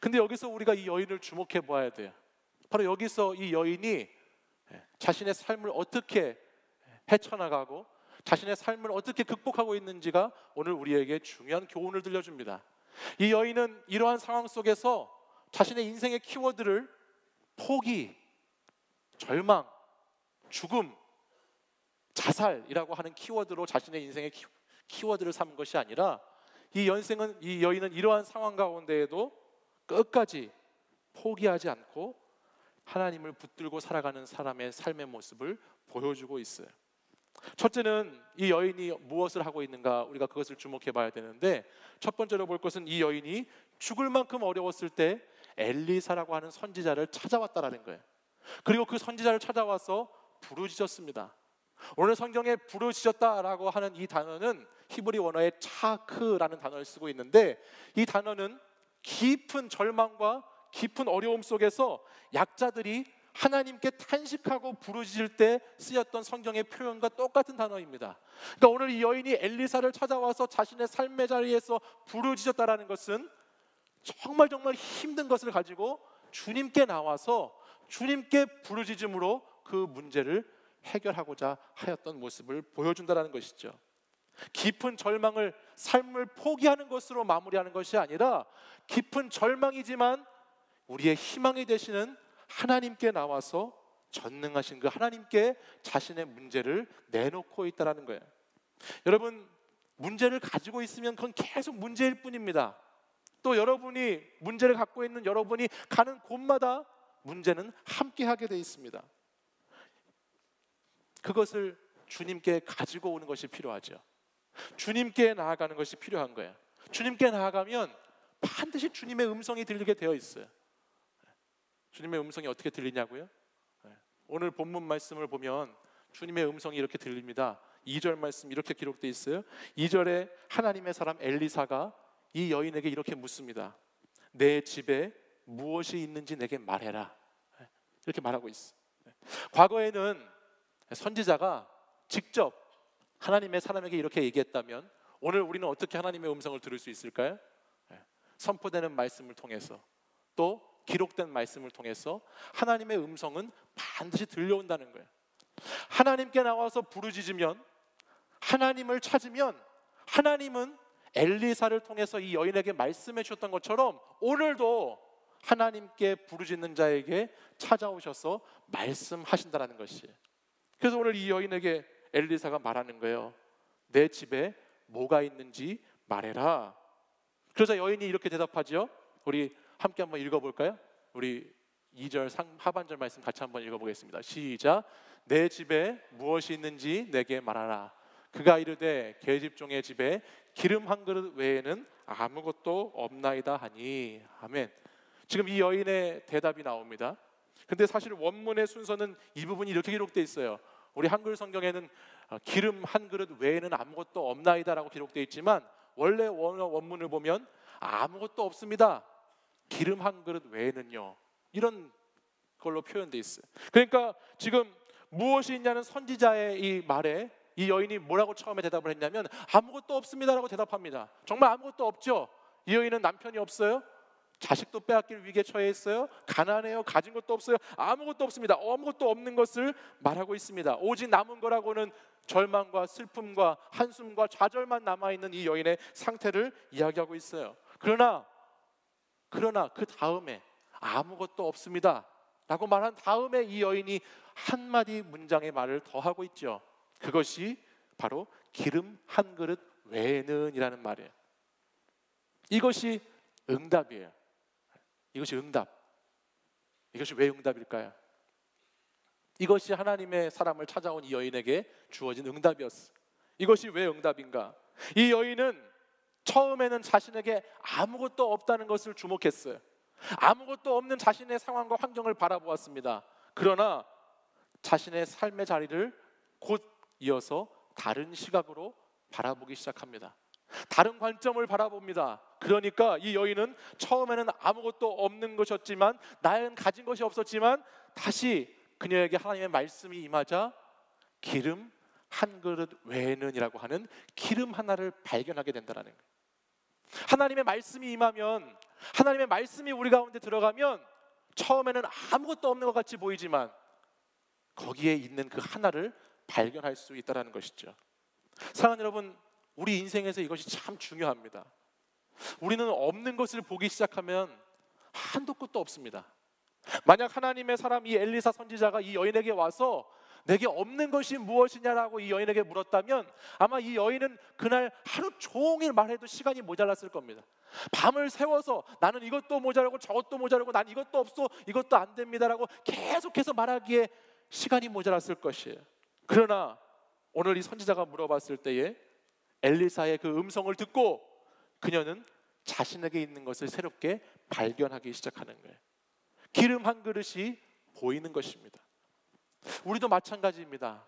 근데 여기서 우리가 이 여인을 주목해 보아야 돼요. 바로 여기서 이 여인이 자신의 삶을 어떻게 헤쳐나가고 자신의 삶을 어떻게 극복하고 있는지가 오늘 우리에게 중요한 교훈을 들려줍니다. 이 여인은 이러한 상황 속에서 자신의 인생의 키워드를 포기, 절망, 죽음, 자살이라고 하는 키워드로 자신의 인생의 키워드를 삼은 것이 아니라 이 여인은 이러한 상황 가운데에도 끝까지 포기하지 않고 하나님을 붙들고 살아가는 사람의 삶의 모습을 보여주고 있어요. 첫째는 이 여인이 무엇을 하고 있는가, 우리가 그것을 주목해 봐야 되는데, 첫 번째로 볼 것은 이 여인이 죽을 만큼 어려웠을 때 엘리사라고 하는 선지자를 찾아왔다라는 거예요. 그리고 그 선지자를 찾아와서 부르짖었습니다. 오늘 성경에 부르짖었다라고 하는 이 단어는 히브리 원어의 차크라는 단어를 쓰고 있는데, 이 단어는 깊은 절망과 깊은 어려움 속에서 약자들이 하나님께 탄식하고 부르짖을 때 쓰였던 성경의 표현과 똑같은 단어입니다. 그러니까 오늘 이 여인이 엘리사를 찾아와서 자신의 삶의 자리에서 부르짖었다라는 것은 정말 힘든 것을 가지고 주님께 나와서 주님께 부르짖음으로 그 문제를 해결하고자 하였던 모습을 보여준다는 것이죠. 깊은 절망을 삶을 포기하는 것으로 마무리하는 것이 아니라 깊은 절망이지만 우리의 희망이 되시는 하나님께 나와서 전능하신 그 하나님께 자신의 문제를 내놓고 있다는 거예요. 여러분, 문제를 가지고 있으면 그건 계속 문제일 뿐입니다. 또 여러분이 문제를 갖고 있는 여러분이 가는 곳마다 문제는 함께하게 돼 있습니다. 그것을 주님께 가지고 오는 것이 필요하죠. 주님께 나아가는 것이 필요한 거예요. 주님께 나아가면 반드시 주님의 음성이 들리게 되어 있어요. 주님의 음성이 어떻게 들리냐고요? 오늘 본문 말씀을 보면 주님의 음성이 이렇게 들립니다. 2절 말씀 이렇게 기록되어 있어요. 2절에 하나님의 사람 엘리사가 이 여인에게 이렇게 묻습니다. 내 집에 무엇이 있는지 내게 말해라. 이렇게 말하고 있어. 과거에는 선지자가 직접 하나님의 사람에게 이렇게 얘기했다면 오늘 우리는 어떻게 하나님의 음성을 들을 수 있을까요? 선포되는 말씀을 통해서, 또 기록된 말씀을 통해서 하나님의 음성은 반드시 들려온다는 거예요. 하나님께 나와서 부르짖으면, 하나님을 찾으면 하나님은 엘리사를 통해서 이 여인에게 말씀해 주셨던 것처럼 오늘도 하나님께 부르짖는 자에게 찾아오셔서 말씀하신다는 것이에요. 그래서 오늘 이 여인에게 엘리사가 말하는 거예요. 내 집에 뭐가 있는지 말해라. 그래서 여인이 이렇게 대답하죠. 우리 함께 한번 읽어볼까요? 우리 2절 하반절 말씀 같이 한번 읽어보겠습니다. 시작. 내 집에 무엇이 있는지 내게 말하라. 그가 이르되 계집종의 집에 기름 한 그릇 외에는 아무것도 없나이다 하니. 아멘. 지금 이 여인의 대답이 나옵니다. 근데 사실 원문의 순서는 이 부분이 이렇게 기록되어 있어요. 우리 한글 성경에는 기름 한 그릇 외에는 아무것도 없나이다라고 기록되어 있지만 원래 원문을 보면 아무것도 없습니다. 기름 한 그릇 외에는요. 이런 걸로 표현되어 있어요. 그러니까 지금 무엇이 있냐는 선지자의 이 말에 이 여인이 뭐라고 처음에 대답을 했냐면 아무것도 없습니다라고 대답합니다. 정말 아무것도 없죠. 이 여인은 남편이 없어요. 자식도 빼앗길 위기에 처해 있어요. 가난해요. 가진 것도 없어요. 아무것도 없습니다. 아무것도 없는 것을 말하고 있습니다. 오직 남은 거라고는 절망과 슬픔과 한숨과 좌절만 남아있는 이 여인의 상태를 이야기하고 있어요. 그러나 그 다음에 아무것도 없습니다 라고 말한 다음에 이 여인이 한마디 문장의 말을 더 하고 있죠. 그것이 바로 기름 한 그릇 외에는 이라는 말이에요. 이것이 응답이에요. 이것이 응답. 이것이 왜 응답일까요? 이것이 하나님의 사람을 찾아온 이 여인에게 주어진 응답이었어요. 이것이 왜 응답인가? 이 여인은 처음에는 자신에게 아무것도 없다는 것을 주목했어요. 아무것도 없는 자신의 상황과 환경을 바라보았습니다. 그러나 자신의 삶의 자리를 곧 이어서 다른 시각으로 바라보기 시작합니다. 다른 관점을 바라봅니다. 그러니까 이 여인은 처음에는 아무것도 없는 것이었지만, 나는 가진 것이 없었지만 다시 그녀에게 하나님의 말씀이 임하자 기름 한 그릇 외에는 이라고 하는 기름 하나를 발견하게 된다는 거예요. 하나님의 말씀이 임하면, 하나님의 말씀이 우리 가운데 들어가면 처음에는 아무것도 없는 것 같이 보이지만 거기에 있는 그 하나를 발견할 수 있다는 것이죠. 사랑하는 여러분, 우리 인생에서 이것이 참 중요합니다. 우리는 없는 것을 보기 시작하면 한도 끝도 없습니다. 만약 하나님의 사람 이 엘리사 선지자가 이 여인에게 와서 내게 없는 것이 무엇이냐라고 이 여인에게 물었다면 아마 이 여인은 그날 하루 종일 말해도 시간이 모자랐을 겁니다. 밤을 새워서 나는 이것도 모자라고 저것도 모자라고 난 이것도 없어 이것도 안 됩니다라고 계속해서 말하기에 시간이 모자랐을 것이에요. 그러나 오늘 이 선지자가 물어봤을 때에 엘리사의 그 음성을 듣고 그녀는 자신에게 있는 것을 새롭게 발견하기 시작하는 거예요. 기름 한 그릇이 보이는 것입니다. 우리도 마찬가지입니다.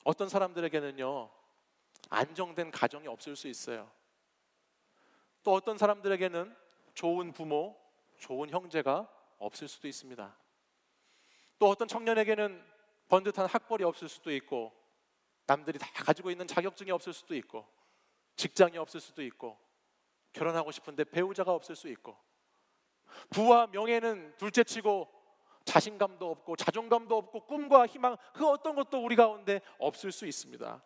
어떤 사람들에게는요, 안정된 가정이 없을 수 있어요. 또 어떤 사람들에게는 좋은 부모, 좋은 형제가 없을 수도 있습니다. 또 어떤 청년에게는 번듯한 학벌이 없을 수도 있고, 남들이 다 가지고 있는 자격증이 없을 수도 있고, 직장이 없을 수도 있고, 결혼하고 싶은데 배우자가 없을 수 있고, 부와 명예는 둘째치고 자신감도 없고 자존감도 없고 꿈과 희망 그 어떤 것도 우리 가운데 없을 수 있습니다.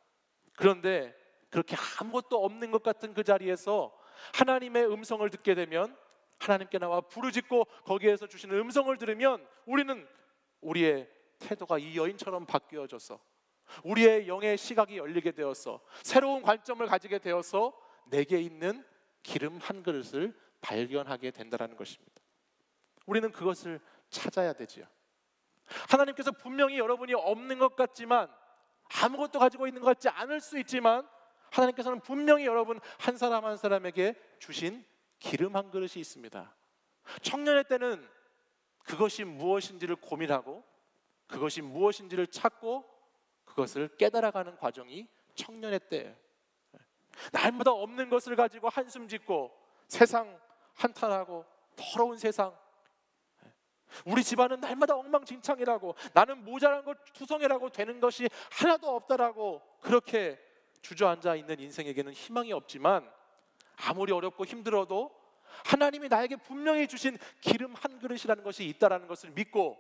그런데 그렇게 아무것도 없는 것 같은 그 자리에서 하나님의 음성을 듣게 되면, 하나님께 나와 부르짖고 거기에서 주시는 음성을 들으면 우리는 우리의 태도가 이 여인처럼 바뀌어져서 우리의 영의 시각이 열리게 되어서 새로운 관점을 가지게 되어서 내게 있는 기름 한 그릇을 발견하게 된다는 것입니다. 우리는 그것을 찾아야 되지요. 하나님께서 분명히 여러분이 없는 것 같지만, 아무것도 가지고 있는 것 같지 않을 수 있지만, 하나님께서는 분명히 여러분 한 사람 한 사람에게 주신 기름 한 그릇이 있습니다. 청년의 때는 그것이 무엇인지를 고민하고 그것이 무엇인지를 찾고 그것을 깨달아가는 과정이 청년의 때예요. 날마다 없는 것을 가지고 한숨 짓고 세상 한탄하고 더러운 세상, 우리 집안은 날마다 엉망진창이라고, 나는 모자란 것 투성이라고 되는 것이 하나도 없다라고 그렇게 주저앉아 있는 인생에게는 희망이 없지만, 아무리 어렵고 힘들어도 하나님이 나에게 분명히 주신 기름 한 그릇이라는 것이 있다라는 것을 믿고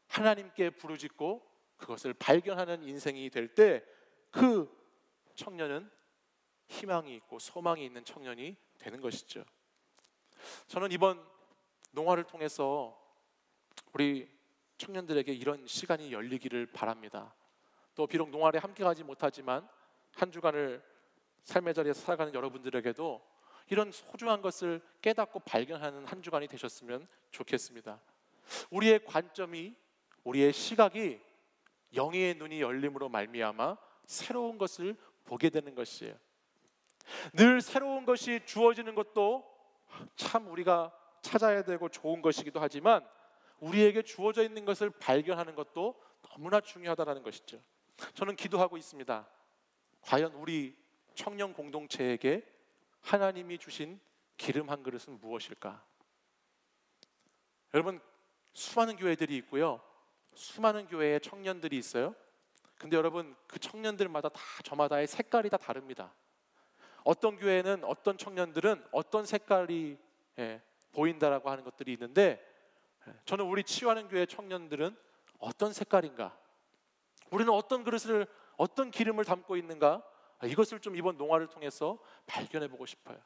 하나님께 부르짖고 그것을 발견하는 인생이 될 때 그 청년은 희망이 있고 소망이 있는 청년이 되는 것이죠. 저는 이번 농화를 통해서 우리 청년들에게 이런 시간이 열리기를 바랍니다. 또 비록 농화에 함께 가지 못하지만 한 주간을 삶의 자리에서 살아가는 여러분들에게도 이런 소중한 것을 깨닫고 발견하는 한 주간이 되셨으면 좋겠습니다. 우리의 관점이, 우리의 시각이 영의 눈이 열림으로 말미암아 새로운 것을 보게 되는 것이에요. 늘 새로운 것이 주어지는 것도 참 우리가 찾아야 되고 좋은 것이기도 하지만, 우리에게 주어져 있는 것을 발견하는 것도 너무나 중요하다는 것이죠. 저는 기도하고 있습니다. 과연 우리 청년 공동체에게 하나님이 주신 기름 한 그릇은 무엇일까? 여러분, 수많은 교회들이 있고요, 수많은 교회에 청년들이 있어요. 근데 여러분, 그 청년들마다 다 저마다의 색깔이 다 다릅니다. 어떤 교회는, 어떤 청년들은 어떤 색깔이 보인다라고 하는 것들이 있는데, 저는 우리 치유하는 교회 청년들은 어떤 색깔인가, 우리는 어떤 그릇을, 어떤 기름을 담고 있는가, 이것을 좀 이번 농화를 통해서 발견해 보고 싶어요.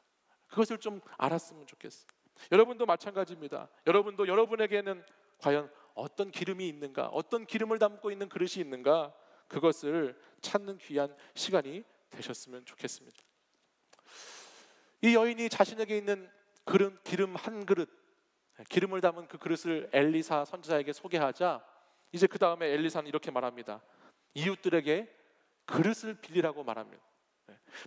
그것을 좀 알았으면 좋겠어요. 여러분도 마찬가지입니다. 여러분도 여러분에게는 과연 어떤 기름이 있는가, 어떤 기름을 담고 있는 그릇이 있는가, 그것을 찾는 귀한 시간이 되셨으면 좋겠습니다. 이 여인이 자신에게 있는 기름 한 그릇, 기름을 담은 그 그릇을 엘리사 선지자에게 소개하자, 이제 그 다음에 엘리사는 이렇게 말합니다. 이웃들에게 그릇을 빌리라고 말합니다.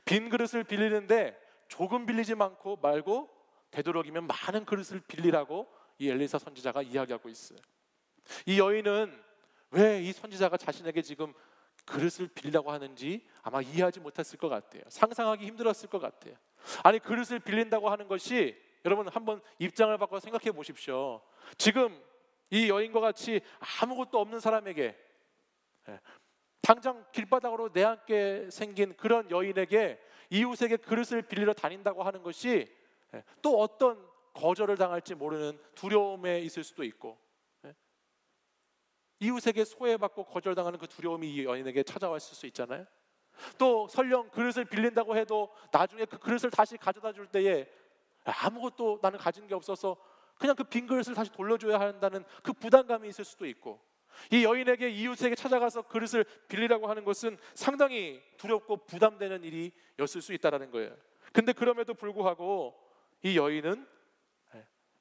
빈 그릇을 빌리는데 조금 빌리지 말고 되도록이면 많은 그릇을 빌리라고 이 엘리사 선지자가 이야기하고 있어요. 이 여인은 왜 이 선지자가 자신에게 지금 그릇을 빌리라고 하는지 아마 이해하지 못했을 것 같아요. 상상하기 힘들었을 것 같아요. 아니, 그릇을 빌린다고 하는 것이, 여러분 한번 입장을 바꿔 생각해 보십시오. 지금 이 여인과 같이 아무것도 없는 사람에게, 당장 길바닥으로 내앉게 생긴 그런 여인에게 이웃에게 그릇을 빌리러 다닌다고 하는 것이 또 어떤 거절을 당할지 모르는 두려움에 있을 수도 있고, 이웃에게 소외받고 거절당하는 그 두려움이 이 여인에게 찾아왔을 수 있잖아요. 또 설령 그릇을 빌린다고 해도 나중에 그 그릇을 다시 가져다 줄 때에 아무것도 나는 가진 게 없어서 그냥 그 빈 그릇을 다시 돌려줘야 한다는 그 부담감이 있을 수도 있고, 이 여인에게 이웃에게 찾아가서 그릇을 빌리라고 하는 것은 상당히 두렵고 부담되는 일이었을 수 있다는 거예요. 근데 그럼에도 불구하고 이 여인은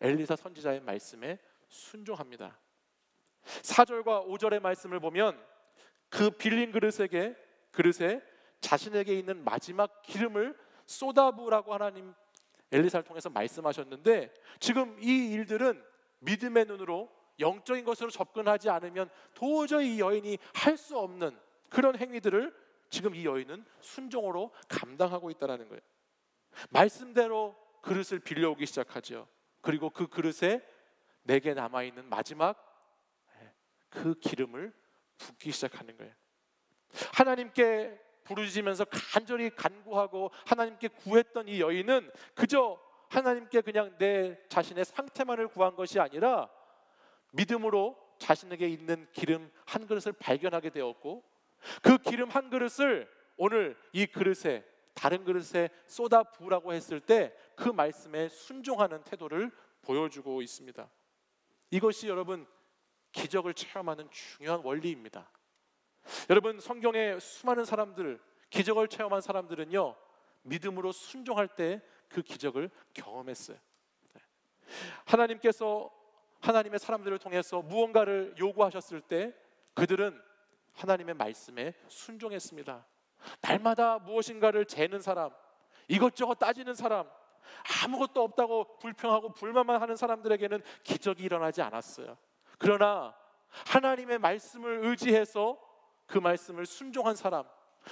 엘리사 선지자의 말씀에 순종합니다. 4절과 5절의 말씀을 보면 그 빌린 그릇에 자신에게 있는 마지막 기름을 쏟아부으라고 하나님 엘리사를 통해서 말씀하셨는데, 지금 이 일들은 믿음의 눈으로 영적인 것으로 접근하지 않으면 도저히 이 여인이 할 수 없는 그런 행위들을 지금 이 여인은 순종으로 감당하고 있다는 거예요. 말씀대로 그릇을 빌려오기 시작하죠. 그리고 그 그릇에 내게 남아있는 마지막 그 기름을 붓기 시작하는 거예요. 하나님께 부르짖으면서 간절히 간구하고 하나님께 구했던 이 여인은 그저 하나님께 그냥 내 자신의 상태만을 구한 것이 아니라 믿음으로 자신에게 있는 기름 한 그릇을 발견하게 되었고, 그 기름 한 그릇을 오늘 이 그릇에, 다른 그릇에 쏟아 부으라고 했을 때 그 말씀에 순종하는 태도를 보여주고 있습니다. 이것이 여러분 기적을 체험하는 중요한 원리입니다. 여러분, 성경의 수많은 사람들, 기적을 체험한 사람들은요, 믿음으로 순종할 때 그 기적을 경험했어요. 하나님께서 하나님의 사람들을 통해서 무언가를 요구하셨을 때 그들은 하나님의 말씀에 순종했습니다. 날마다 무엇인가를 재는 사람, 이것저것 따지는 사람, 아무것도 없다고 불평하고 불만만 하는 사람들에게는 기적이 일어나지 않았어요. 그러나 하나님의 말씀을 의지해서 그 말씀을 순종한 사람,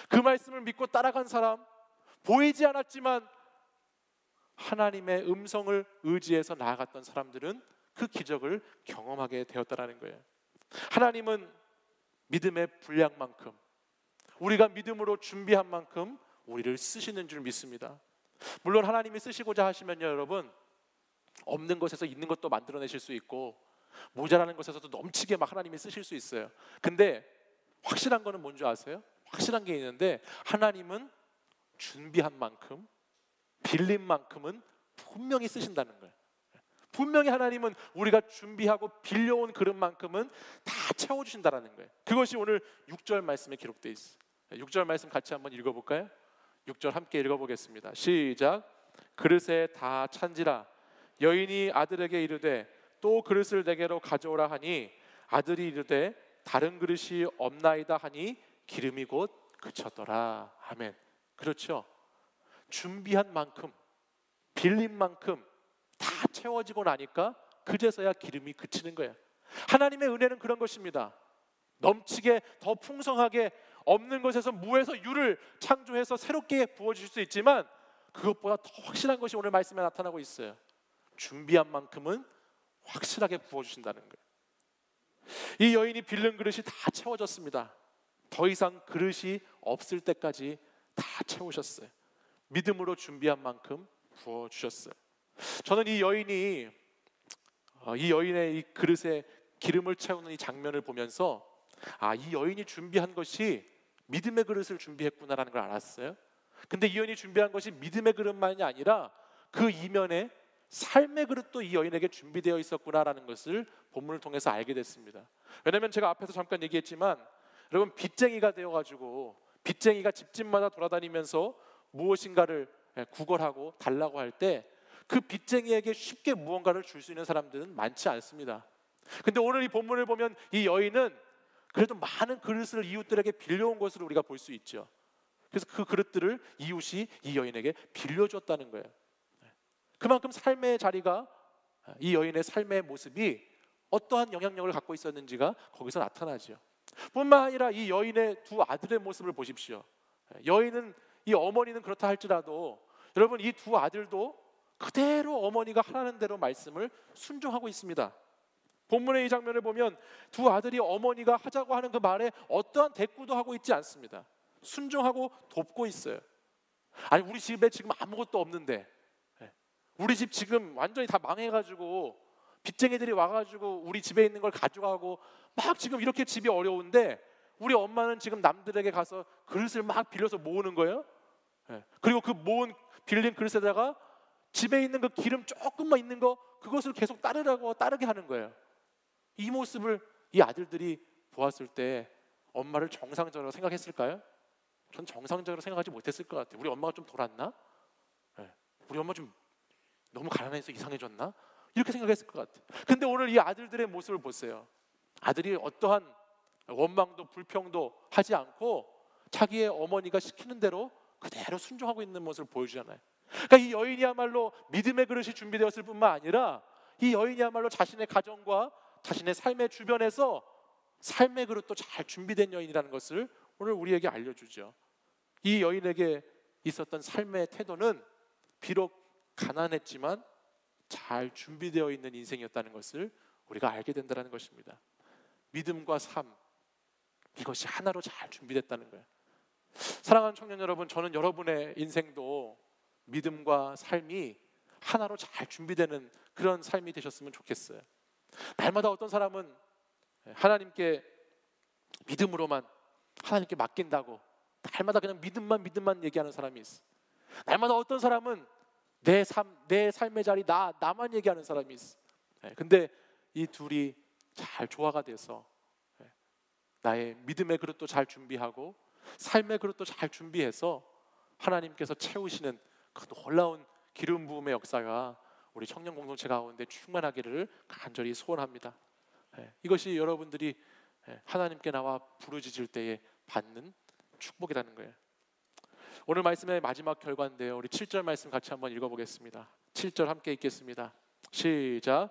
그 말씀을 믿고 따라간 사람, 보이지 않았지만 하나님의 음성을 의지해서 나아갔던 사람들은 그 기적을 경험하게 되었다는 거예요. 하나님은 믿음의 분량만큼, 우리가 믿음으로 준비한 만큼 우리를 쓰시는 줄 믿습니다. 물론 하나님이 쓰시고자 하시면요, 여러분, 없는 것에서 있는 것도 만들어내실 수 있고 모자라는 것에서도 넘치게 막 하나님이 쓰실 수 있어요. 근데 확실한 거는 뭔지 아세요? 확실한 게 있는데, 하나님은 준비한 만큼, 빌린 만큼은 분명히 쓰신다는 거예요. 분명히 하나님은 우리가 준비하고 빌려온 그릇만큼은 다 채워주신다는 거예요. 그것이 오늘 6절 말씀에 기록되어 있어요. 6절 말씀 같이 한번 읽어볼까요? 6절 함께 읽어보겠습니다. 시작. 그릇에 다 찬지라. 여인이 아들에게 이르되 또 그릇을 내게로 가져오라 하니 아들이 이르되 다른 그릇이 없나이다 하니 기름이 곧 그쳤더라. 아멘. 그렇죠. 준비한 만큼, 빌린 만큼 다 채워지고 나니까 그제서야 기름이 그치는 거예요. 하나님의 은혜는 그런 것입니다. 넘치게 더 풍성하게 없는 것에서 무에서 유를 창조해서 새롭게 부어주실 수 있지만 그것보다 더 확실한 것이 오늘 말씀에 나타나고 있어요. 준비한 만큼은 확실하게 부어주신다는 거예요. 이 여인이 빌린 그릇이 다 채워졌습니다. 더 이상 그릇이 없을 때까지 다 채우셨어요. 믿음으로 준비한 만큼 부어주셨어요. 저는 이 여인의 이 그릇에 기름을 채우는 이 장면을 보면서 이 여인이 준비한 것이 믿음의 그릇을 준비했구나라는 걸 알았어요. 근데 이 여인이 준비한 것이 믿음의 그릇만이 아니라 그 이면에 삶의 그릇도 이 여인에게 준비되어 있었구나라는 것을 본문을 통해서 알게 됐습니다. 왜냐하면 제가 앞에서 잠깐 얘기했지만, 여러분, 빚쟁이가 되어가지고 빚쟁이가 집집마다 돌아다니면서 무엇인가를 구걸하고 달라고 할 때 그 빚쟁이에게 쉽게 무언가를 줄 수 있는 사람들은 많지 않습니다. 근데 오늘 이 본문을 보면 이 여인은 그래도 많은 그릇을 이웃들에게 빌려온 것으로 우리가 볼 수 있죠. 그래서 그 그릇들을 이웃이 이 여인에게 빌려줬다는 거예요. 그만큼 삶의 자리가, 이 여인의 삶의 모습이 어떠한 영향력을 갖고 있었는지가 거기서 나타나죠. 뿐만 아니라 이 여인의 두 아들의 모습을 보십시오. 이 어머니는 그렇다 할지라도 여러분, 이 두 아들도 그대로 어머니가 하라는 대로 말씀을 순종하고 있습니다. 본문의 이 장면을 보면 두 아들이 어머니가 하자고 하는 그 말에 어떠한 대꾸도 하고 있지 않습니다. 순종하고 돕고 있어요. 아니, 우리 집에 지금 아무것도 없는데, 우리 집 지금 완전히 다 망해가지고 빚쟁이들이 와가지고 우리 집에 있는 걸 가져가고 막 지금 이렇게 집이 어려운데 우리 엄마는 지금 남들에게 가서 그릇을 막 빌려서 모으는 거예요. 그리고 그 빌린 그릇에다가 집에 있는 그 기름 조금만 있는 거, 그것을 계속 따르게 하는 거예요. 이 모습을 이 아들들이 보았을 때 엄마를 정상적으로 생각했을까요? 전 정상적으로 생각하지 못했을 것 같아요. 우리 엄마가 좀 돌았나? 네. 우리 엄마 좀 너무 가난해서 이상해졌나? 이렇게 생각했을 것 같아요. 근데 오늘 이 아들들의 모습을 보세요. 아들이 어떠한 원망도 불평도 하지 않고 자기의 어머니가 시키는 대로 그대로 순종하고 있는 모습을 보여주잖아요. 그러니까 이 여인이야말로 믿음의 그릇이 준비되었을 뿐만 아니라 이 여인이야말로 자신의 가정과 자신의 삶의 주변에서 삶의 그릇도 잘 준비된 여인이라는 것을 오늘 우리에게 알려주죠. 이 여인에게 있었던 삶의 태도는 비록 가난했지만 잘 준비되어 있는 인생이었다는 것을 우리가 알게 된다는 것입니다. 믿음과 삶, 이것이 하나로 잘 준비됐다는 거예요. 사랑하는 청년 여러분, 저는 여러분의 인생도 믿음과 삶이 하나로 잘 준비되는 그런 삶이 되셨으면 좋겠어요. 날마다 어떤 사람은 하나님께 믿음으로만 하나님께 맡긴다고 날마다 그냥 믿음만 얘기하는 사람이 있어. 날마다 어떤 사람은 내 삶의 자리 나만 얘기하는 사람이 있어. 근데 이 둘이 잘 조화가 돼서 나의 믿음의 그릇도 잘 준비하고 삶의 그릇도 잘 준비해서 하나님께서 채우시는 그 놀라운 기름 부음의 역사가 우리 청년 공동체 가운데 충만하기를 간절히 소원합니다. 이것이 여러분들이 하나님께 나와 부르짖을 때에 받는 축복이라는 거예요. 오늘 말씀의 마지막 결과인데요. 우리 7절 말씀 같이 한번 읽어보겠습니다. 7절 함께 읽겠습니다. 시작.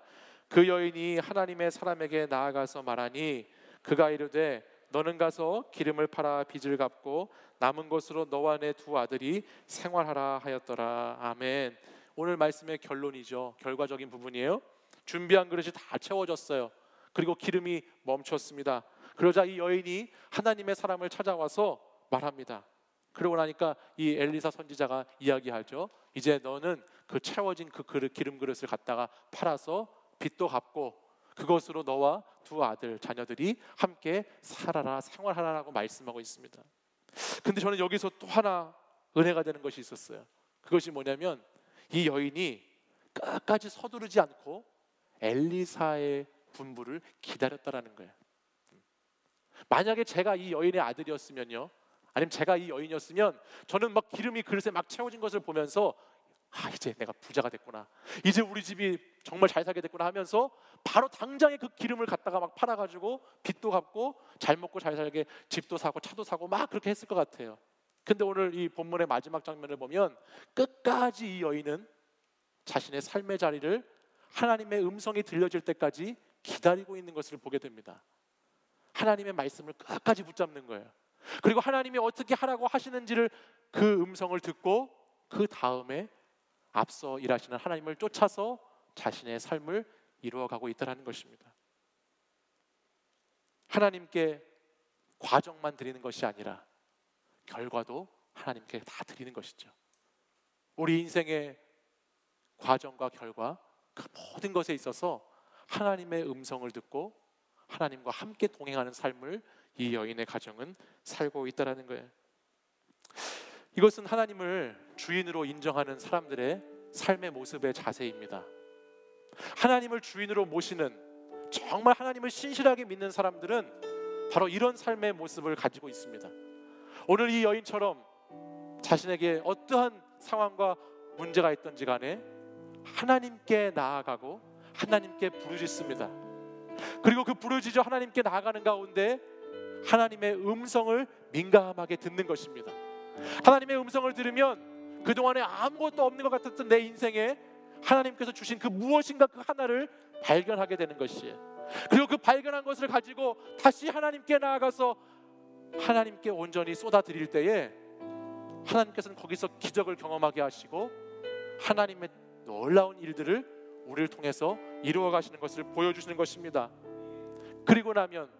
그 여인이 하나님의 사람에게 나아가서 말하니 그가 이르되 너는 가서 기름을 팔아 빚을 갚고 남은 것으로 너와 내 두 아들이 생활하라 하였더라. 아멘. 오늘 말씀의 결론이죠. 결과적인 부분이에요. 준비한 그릇이 다 채워졌어요. 그리고 기름이 멈췄습니다. 그러자 이 여인이 하나님의 사람을 찾아와서 말합니다. 그러고 나니까 이 엘리사 선지자가 이야기하죠. 이제 너는 그 채워진 그 기름 그릇을 갖다가 팔아서 빚도 갚고 그것으로 너와 두 아들 자녀들이 함께 살아라 생활하라라고 말씀하고 있습니다. 근데 저는 여기서 또 하나 은혜가 되는 것이 있었어요. 그것이 뭐냐면 이 여인이 끝까지 서두르지 않고 엘리사의 분부를 기다렸다라는 거예요. 만약에 제가 이 여인의 아들이었으면요, 아니면 제가 이 여인이었으면 저는 막 기름이 그릇에 막 채워진 것을 보면서 이제 내가 부자가 됐구나, 이제 우리 집이 정말 잘 살게 됐구나 하면서 바로 당장에 그 기름을 갖다가 막 팔아가지고 빚도 갚고 잘 먹고 잘 살게 집도 사고 차도 사고 막 그렇게 했을 것 같아요. 근데 오늘 이 본문의 마지막 장면을 보면 끝까지 이 여인은 자신의 삶의 자리를 하나님의 음성이 들려질 때까지 기다리고 있는 것을 보게 됩니다. 하나님의 말씀을 끝까지 붙잡는 거예요. 그리고 하나님이 어떻게 하라고 하시는지를 그 음성을 듣고 그 다음에 앞서 일하시는 하나님을 쫓아서 자신의 삶을 이루어가고 있다는 것입니다. 하나님께 과정만 드리는 것이 아니라 결과도 하나님께 다 드리는 것이죠. 우리 인생의 과정과 결과 그 모든 것에 있어서 하나님의 음성을 듣고 하나님과 함께 동행하는 삶을 이 여인의 가정은 살고 있다는 거예요. 이것은 하나님을 주인으로 인정하는 사람들의 삶의 모습의 자세입니다. 하나님을 주인으로 모시는, 정말 하나님을 신실하게 믿는 사람들은 바로 이런 삶의 모습을 가지고 있습니다. 오늘 이 여인처럼 자신에게 어떠한 상황과 문제가 있던지 간에 하나님께 나아가고 하나님께 부르짖습니다. 그리고 그 부르짖어 하나님께 나아가는 가운데 하나님의 음성을 민감하게 듣는 것입니다. 하나님의 음성을 들으면 그동안에 아무것도 없는 것 같았던 내 인생에 하나님께서 주신 그 무엇인가 그 하나를 발견하게 되는 것이에요. 그리고 그 발견한 것을 가지고 다시 하나님께 나아가서 하나님께 온전히 쏟아드릴 때에 하나님께서는 거기서 기적을 경험하게 하시고 하나님의 놀라운 일들을 우리를 통해서 이루어 가시는 것을 보여주시는 것입니다. 그리고 나면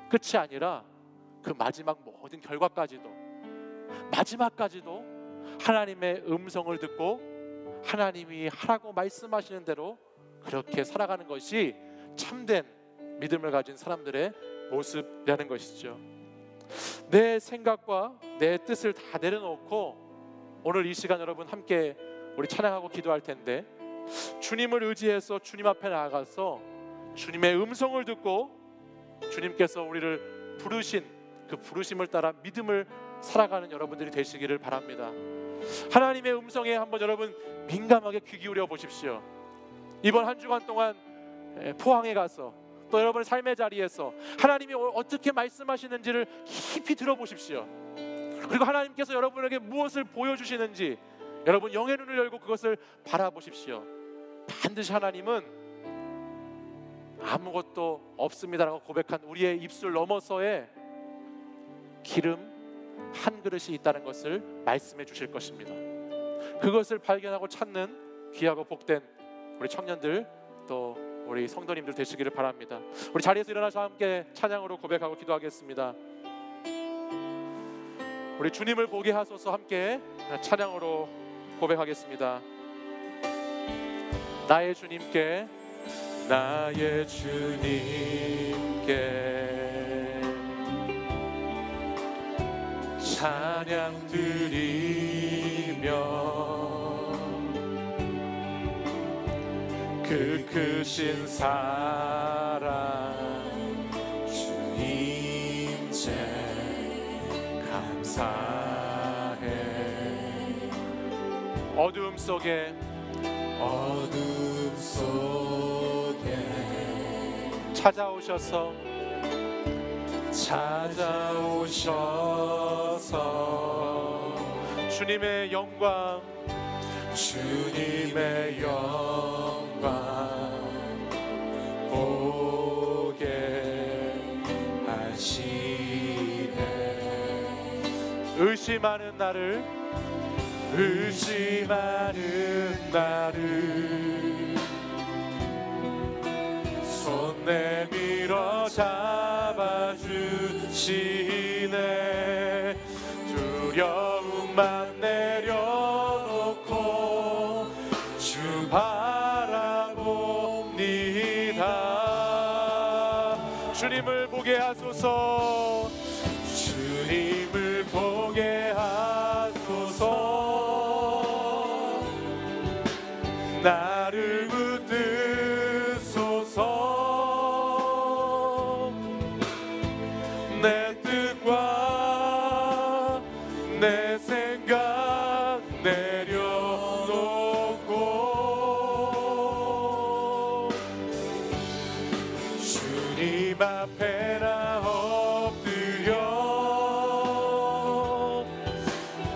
끝이 아니라 그 마지막 모든 결과까지도, 마지막까지도 하나님의 음성을 듣고 하나님이 하라고 말씀하시는 대로 그렇게 살아가는 것이 참된 믿음을 가진 사람들의 모습이라는 것이죠. 내 생각과 내 뜻을 다 내려놓고 오늘 이 시간 여러분 함께 우리 찬양하고 기도할 텐데, 주님을 의지해서 주님 앞에 나아가서 주님의 음성을 듣고 주님께서 우리를 부르신 그 부르심을 따라 믿음을 살아가는 여러분들이 되시기를 바랍니다. 하나님의 음성에 한번 여러분 민감하게 귀 기울여 보십시오. 이번 한 주간 동안 포항에 가서 또 여러분의 삶의 자리에서 하나님이 어떻게 말씀하시는지를 깊이 들어보십시오. 그리고 하나님께서 여러분에게 무엇을 보여주시는지 여러분 영의 눈을 열고 그것을 바라보십시오. 반드시 하나님은 아무것도 없습니다라고 고백한 우리의 입술 너머서에 기름 한 그릇이 있다는 것을 말씀해 주실 것입니다. 그것을 발견하고 찾는 귀하고 복된 우리 청년들 또 우리 성도님들 되시기를 바랍니다. 우리 자리에서 일어나서 함께 찬양으로 고백하고 기도하겠습니다. 우리 주님을 보게 하소서 함께 찬양으로 고백하겠습니다. 나의 주님께 나의 주님께 찬양 드리며 그 크신 사랑 주님께 감사해. 어둠 속에 찾아오셔서 주님의 영광 보게 하시네. 의심하는 나를 손 내밀어 잡아주시네. 두려움만 내려놓고 주 바라봅니다. 주님을 보게 하소서. 주님을 보게 하소서. 나를 붙드소서. 내 뜻과 내 생각 내려놓고 주님 앞에 나 엎드려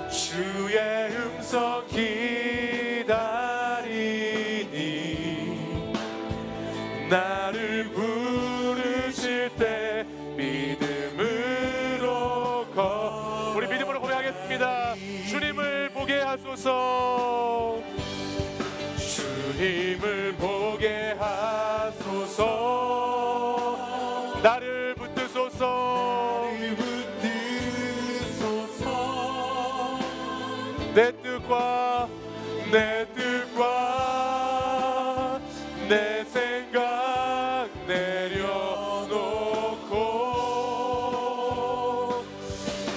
주의 음성 기다리니 나를 부르실 때 믿음으로 우리 믿음으로 고백하겠습니다. 주님을 보게 하소서. 주님을 보게 하소서. 나를 붙드소서. 내 뜻과 내 생각 내려놓고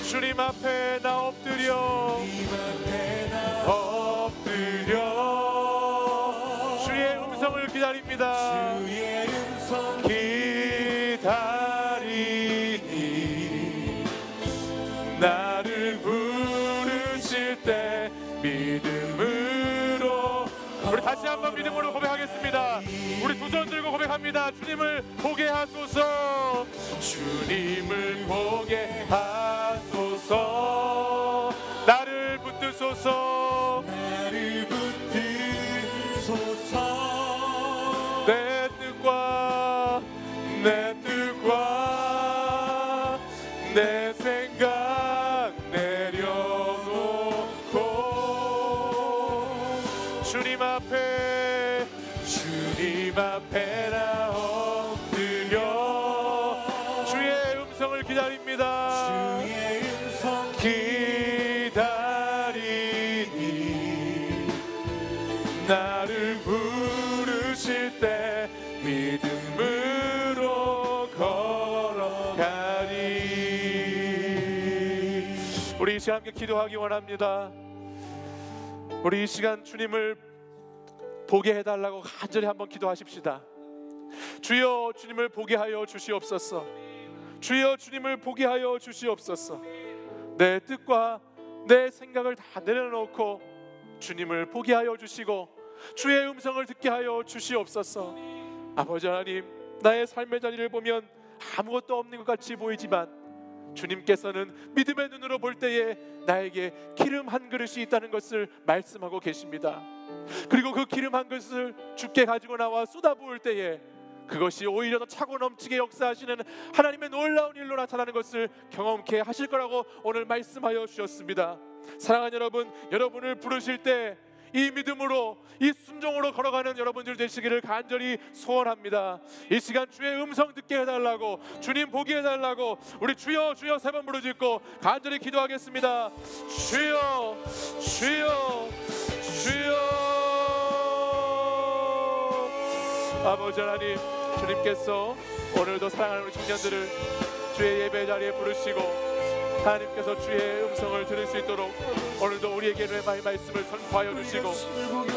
주님 앞에 나 엎드려 주의 음성을 기다립니다. 기다리니 나를 부르실 때 믿음으로. 우리 다시 한번 믿음으로 고백하겠습니다. 우리 두 손 들고 고백합니다. 주님을 보게 하소서. 주님을 보게 하소서. 나를 붙드소서. 내 뜻과 내 생각 내려놓고 주님 앞에 나 엎드려 주의 음성을 기다립니다. 기다리니 나를 부르실 때 믿음으로 걸어가리. 우리 이 시간 함께 기도하기 원합니다. 우리 이 시간 주님을 보게 해달라고 간절히 한번 기도하십시다. 주여 주님을 보게 하여 주시옵소서. 주여 주님을 보게 하여 주시옵소서. 내 뜻과 내 생각을 다 내려놓고 주님을 보게 하여 주시고 주의 음성을 듣게 하여 주시옵소서. 아버지 하나님, 나의 삶의 자리를 보면 아무것도 없는 것 같이 보이지만 주님께서는 믿음의 눈으로 볼 때에 나에게 기름 한 그릇이 있다는 것을 말씀하고 계십니다. 그리고 그 기름 한 그릇을 주께 가지고 나와 쏟아부을 때에 그것이 오히려 더 차고 넘치게 역사하시는 하나님의 놀라운 일로 나타나는 것을 경험케 하실 거라고 오늘 말씀하여 주셨습니다. 사랑하는 여러분, 여러분을 부르실 때 이 믿음으로, 이 순종으로 걸어가는 여러분들 되시기를 간절히 소원합니다. 이 시간 주의 음성 듣게 해달라고, 주님 보게 해달라고 우리 주여 주여 세 번 부르짖고 간절히 기도하겠습니다. 주여 주여 주여. 아버지 하나님, 주님께서 오늘도 사랑하는 우리 청년들을 주의 예배 자리에 부르시고 하나님께서 주의 음성을 들을 수 있도록 오늘도 우리에게 렘마의 말씀을 선포하여 주시고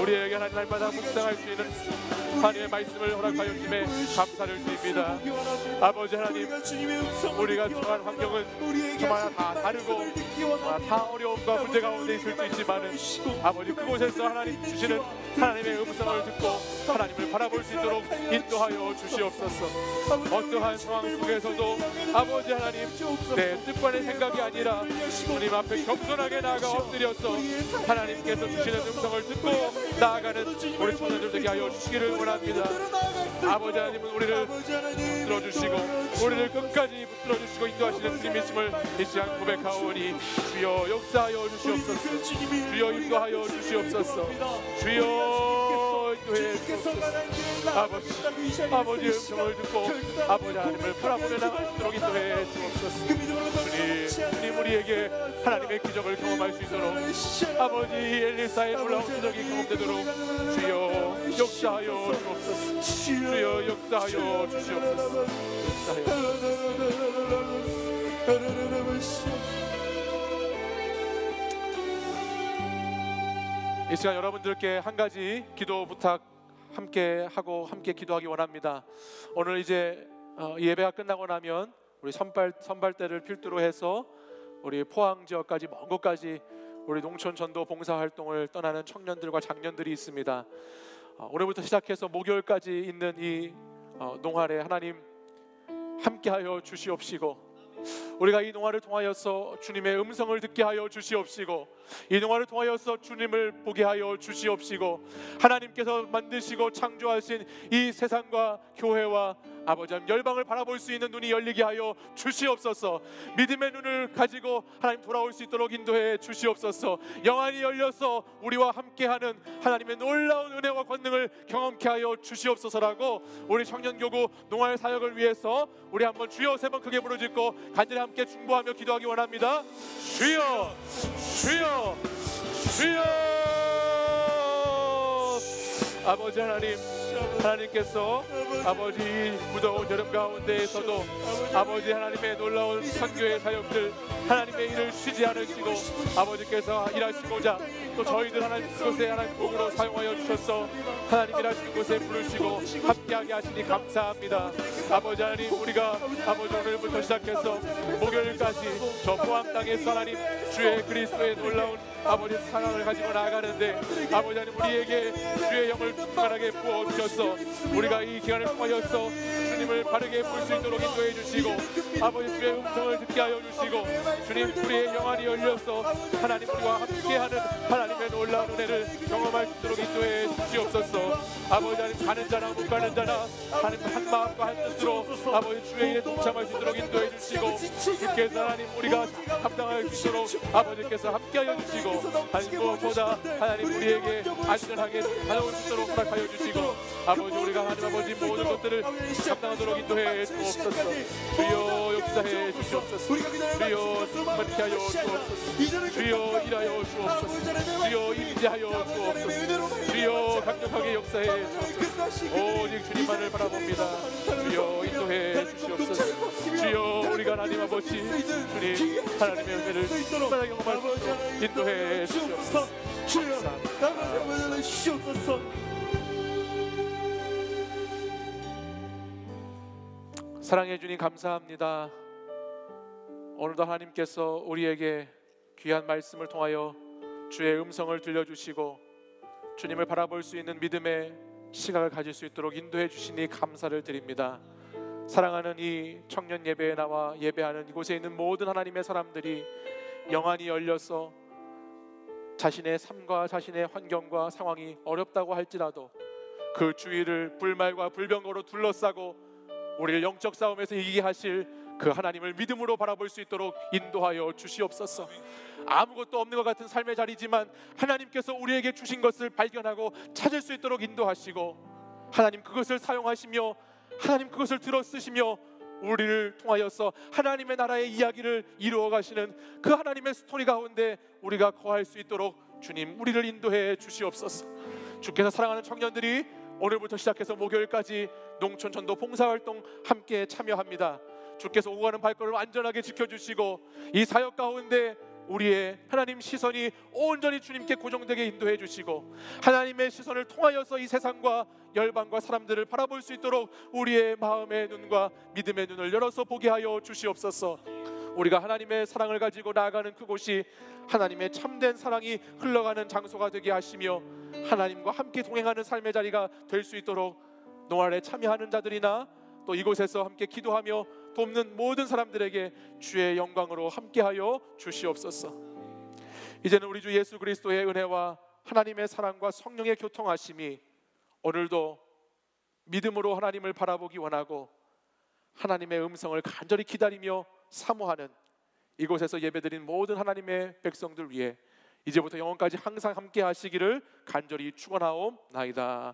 우리에게 하나님 날마다 묵상할 수 있는 하나님의 말씀을 허락하여 주심에 감사를 드립니다. 아버지 하나님, 우리가 처한 환경은 정말 다 다르고 다 어려움과 문제 가운데 있을 수 있지만은 아버지, 그곳에서 하나님 주시는 하나님의 음성을 듣고 하나님을 바라볼 수 있도록 인도하여 주시옵소서. 어떠한 상황 속에서도 아버지 하나님, 내 뜻과 내 생각이 아니라 주님 앞에 겸손하게 나아가 엎드려서 하나님께서 주시는 음성을 듣고 나아가는 우리 청년들 되게 하여 주시기를 원합니다. 아버지 하나님은 우리를 붙들어주시고 우리를 끝까지 붙들어주시고 인도하시는 주님이심을 이 시간 고백하오니 주여 역사하여 주시옵소서. 주여 인도하여 주시옵소서. 주여 인도해 주옵소서. 아버지 음성을 듣고 아버지 하나님을 바라보며 나가도록 인도해 주옵소서. 주님 우리에게 하나님의 기적을 경험할 수 있도록 아버지 엘리사의 놀라운 기적이 경험되도록 주여 역사하여 주옵소서. 주여 역사하여 주시옵소서. 이 시간 여러분들께 한 가지 기도 부탁 함께 하고 함께 기도하기 원합니다. 오늘 이제 예배가 끝나고 나면 우리 선발대를 필두로 해서 우리 포항 지역까지 먼 곳까지 우리 농촌 전도 봉사 활동을 떠나는 청년들과 장년들이 있습니다. 오늘부터 시작해서 목요일까지 있는 이 농활에 하나님 함께하여 주시옵시고 우리가 이 농활을 통하여서 주님의 음성을 듣게 하여 주시옵시고 이 농활을 통하여서 주님을 보게 하여 주시옵시고 하나님께서 만드시고 창조하신 이 세상과 교회와 아버지 하나님 열방을 바라볼 수 있는 눈이 열리게 하여 주시옵소서. 믿음의 눈을 가지고 하나님 돌아올 수 있도록 인도해 주시옵소서. 영안이 열려서 우리와 함께하는 하나님의 놀라운 은혜와 권능을 경험케 하여 주시옵소서라고 우리 청년교구 농활 사역을 위해서 우리 한번 주여 세 번 크게 부르짖고 간절히 함께 중보하며 기도하기 원합니다. 주여 주여 주여. 아버지 하나님, 하나님께서 아버지 무더운 여름 가운데에서도 아버지 하나님의 놀라운 선교의 사역들 하나님의 일을 쉬지 않으시고 아버지께서 일하시고자 또 저희들 하나님 그곳에 하나님 도구로 사용하여 주셔서 하나님 일하시는 곳에 부르시고 함께하게 하시니 감사합니다. 아버지 하나님, 우리가 아버지 오늘부터 시작해서 목요일까지 저 포항 땅에서 하나님 주의 그리스도의 놀라운 아버지 사랑을 가지고 나아가는데 아버지 하나님 우리에게 주의 영을 충만하게 부어주셔서 우리가 이 기간을 통하여서 주님을 바르게 볼 수 있도록 인도해 주시고 아버지 주의 음성을 듣게 하여 주시고 주님 우리의 영안이 열려서 하나님 우리와 함께하는 하나님의 놀라운 은혜를 경험할 수 있도록 인도해 주시옵소서. 아버지 하나님 가는 자나 못 가는 자나 하나님 한 마음과 한 뜻으로 아버지 주의 일에 동참할 수 있도록 인도해 주시고 주께서 하나님 우리가 감당할 수 있도록 아버지께서 함께하여 주시고 하나님 무엇보다 하나님 우리에게 안전하게 다녀올 수 있도록 허락하여 주시고 아버지 우리가 하나님 아버지 모든 것들을 감당하도록 인도해 주옵소서. 주여 역사해 주시옵소서. 주여 충만케 하여 주옵소서. 주여 일하여 주옵소서. 주여 임재하여 주옵소서. 주여 강력하게 역사해 주옵소서. 오직 주님만을 바라봅니다. 주여 인도해 주시옵소서. 주여 우리가 하나님 아버지 주님 하나님의 은혜를 충만하게 경험할 수 있도록 인도해 주시옵소서. 주여 나를 주옵소서. 사랑해 주님 감사합니다. 오늘도 하나님께서 우리에게 귀한 말씀을 통하여 주의 음성을 들려주시고 주님을 바라볼 수 있는 믿음의 시각을 가질 수 있도록 인도해 주시니 감사를 드립니다. 사랑하는 이 청년 예배에 나와 예배하는 이곳에 있는 모든 하나님의 사람들이 영안이 열려서 자신의 삶과 자신의 환경과 상황이 어렵다고 할지라도 그 주위를 불말과 불병거로 둘러싸고 우리를 영적 싸움에서 이기게 하실 그 하나님을 믿음으로 바라볼 수 있도록 인도하여 주시옵소서. 아무것도 없는 것 같은 삶의 자리지만 하나님께서 우리에게 주신 것을 발견하고 찾을 수 있도록 인도하시고 하나님 그것을 사용하시며 하나님 그것을 들어 쓰시며 우리를 통하여서 하나님의 나라의 이야기를 이루어 가시는 그 하나님의 스토리 가운데 우리가 거할 수 있도록 주님 우리를 인도해 주시옵소서. 주께서 사랑하는 청년들이 오늘부터 시작해서 목요일까지 농촌 전도 봉사활동 함께 참여합니다. 주께서 오고 가는 발걸음을 안전하게 지켜주시고 이 사역 가운데 우리의 하나님 시선이 온전히 주님께 고정되게 인도해 주시고 하나님의 시선을 통하여서 이 세상과 열방과 사람들을 바라볼 수 있도록 우리의 마음의 눈과 믿음의 눈을 열어서 보게 하여 주시옵소서. 우리가 하나님의 사랑을 가지고 나아가는 그곳이 하나님의 참된 사랑이 흘러가는 장소가 되게 하시며 하나님과 함께 동행하는 삶의 자리가 될 수 있도록 노알에 참여하는 자들이나 또 이곳에서 함께 기도하며 돕는 모든 사람들에게 주의 영광으로 함께하여 주시옵소서. 이제는 우리 주 예수 그리스도의 은혜와 하나님의 사랑과 성령의 교통하심이 오늘도 믿음으로 하나님을 바라보기 원하고 하나님의 음성을 간절히 기다리며 사모하는 이곳에서 예배드린 모든 하나님의 백성들 위해 이제부터 영원까지 항상 함께 하시기를 간절히 축원하옵나이다.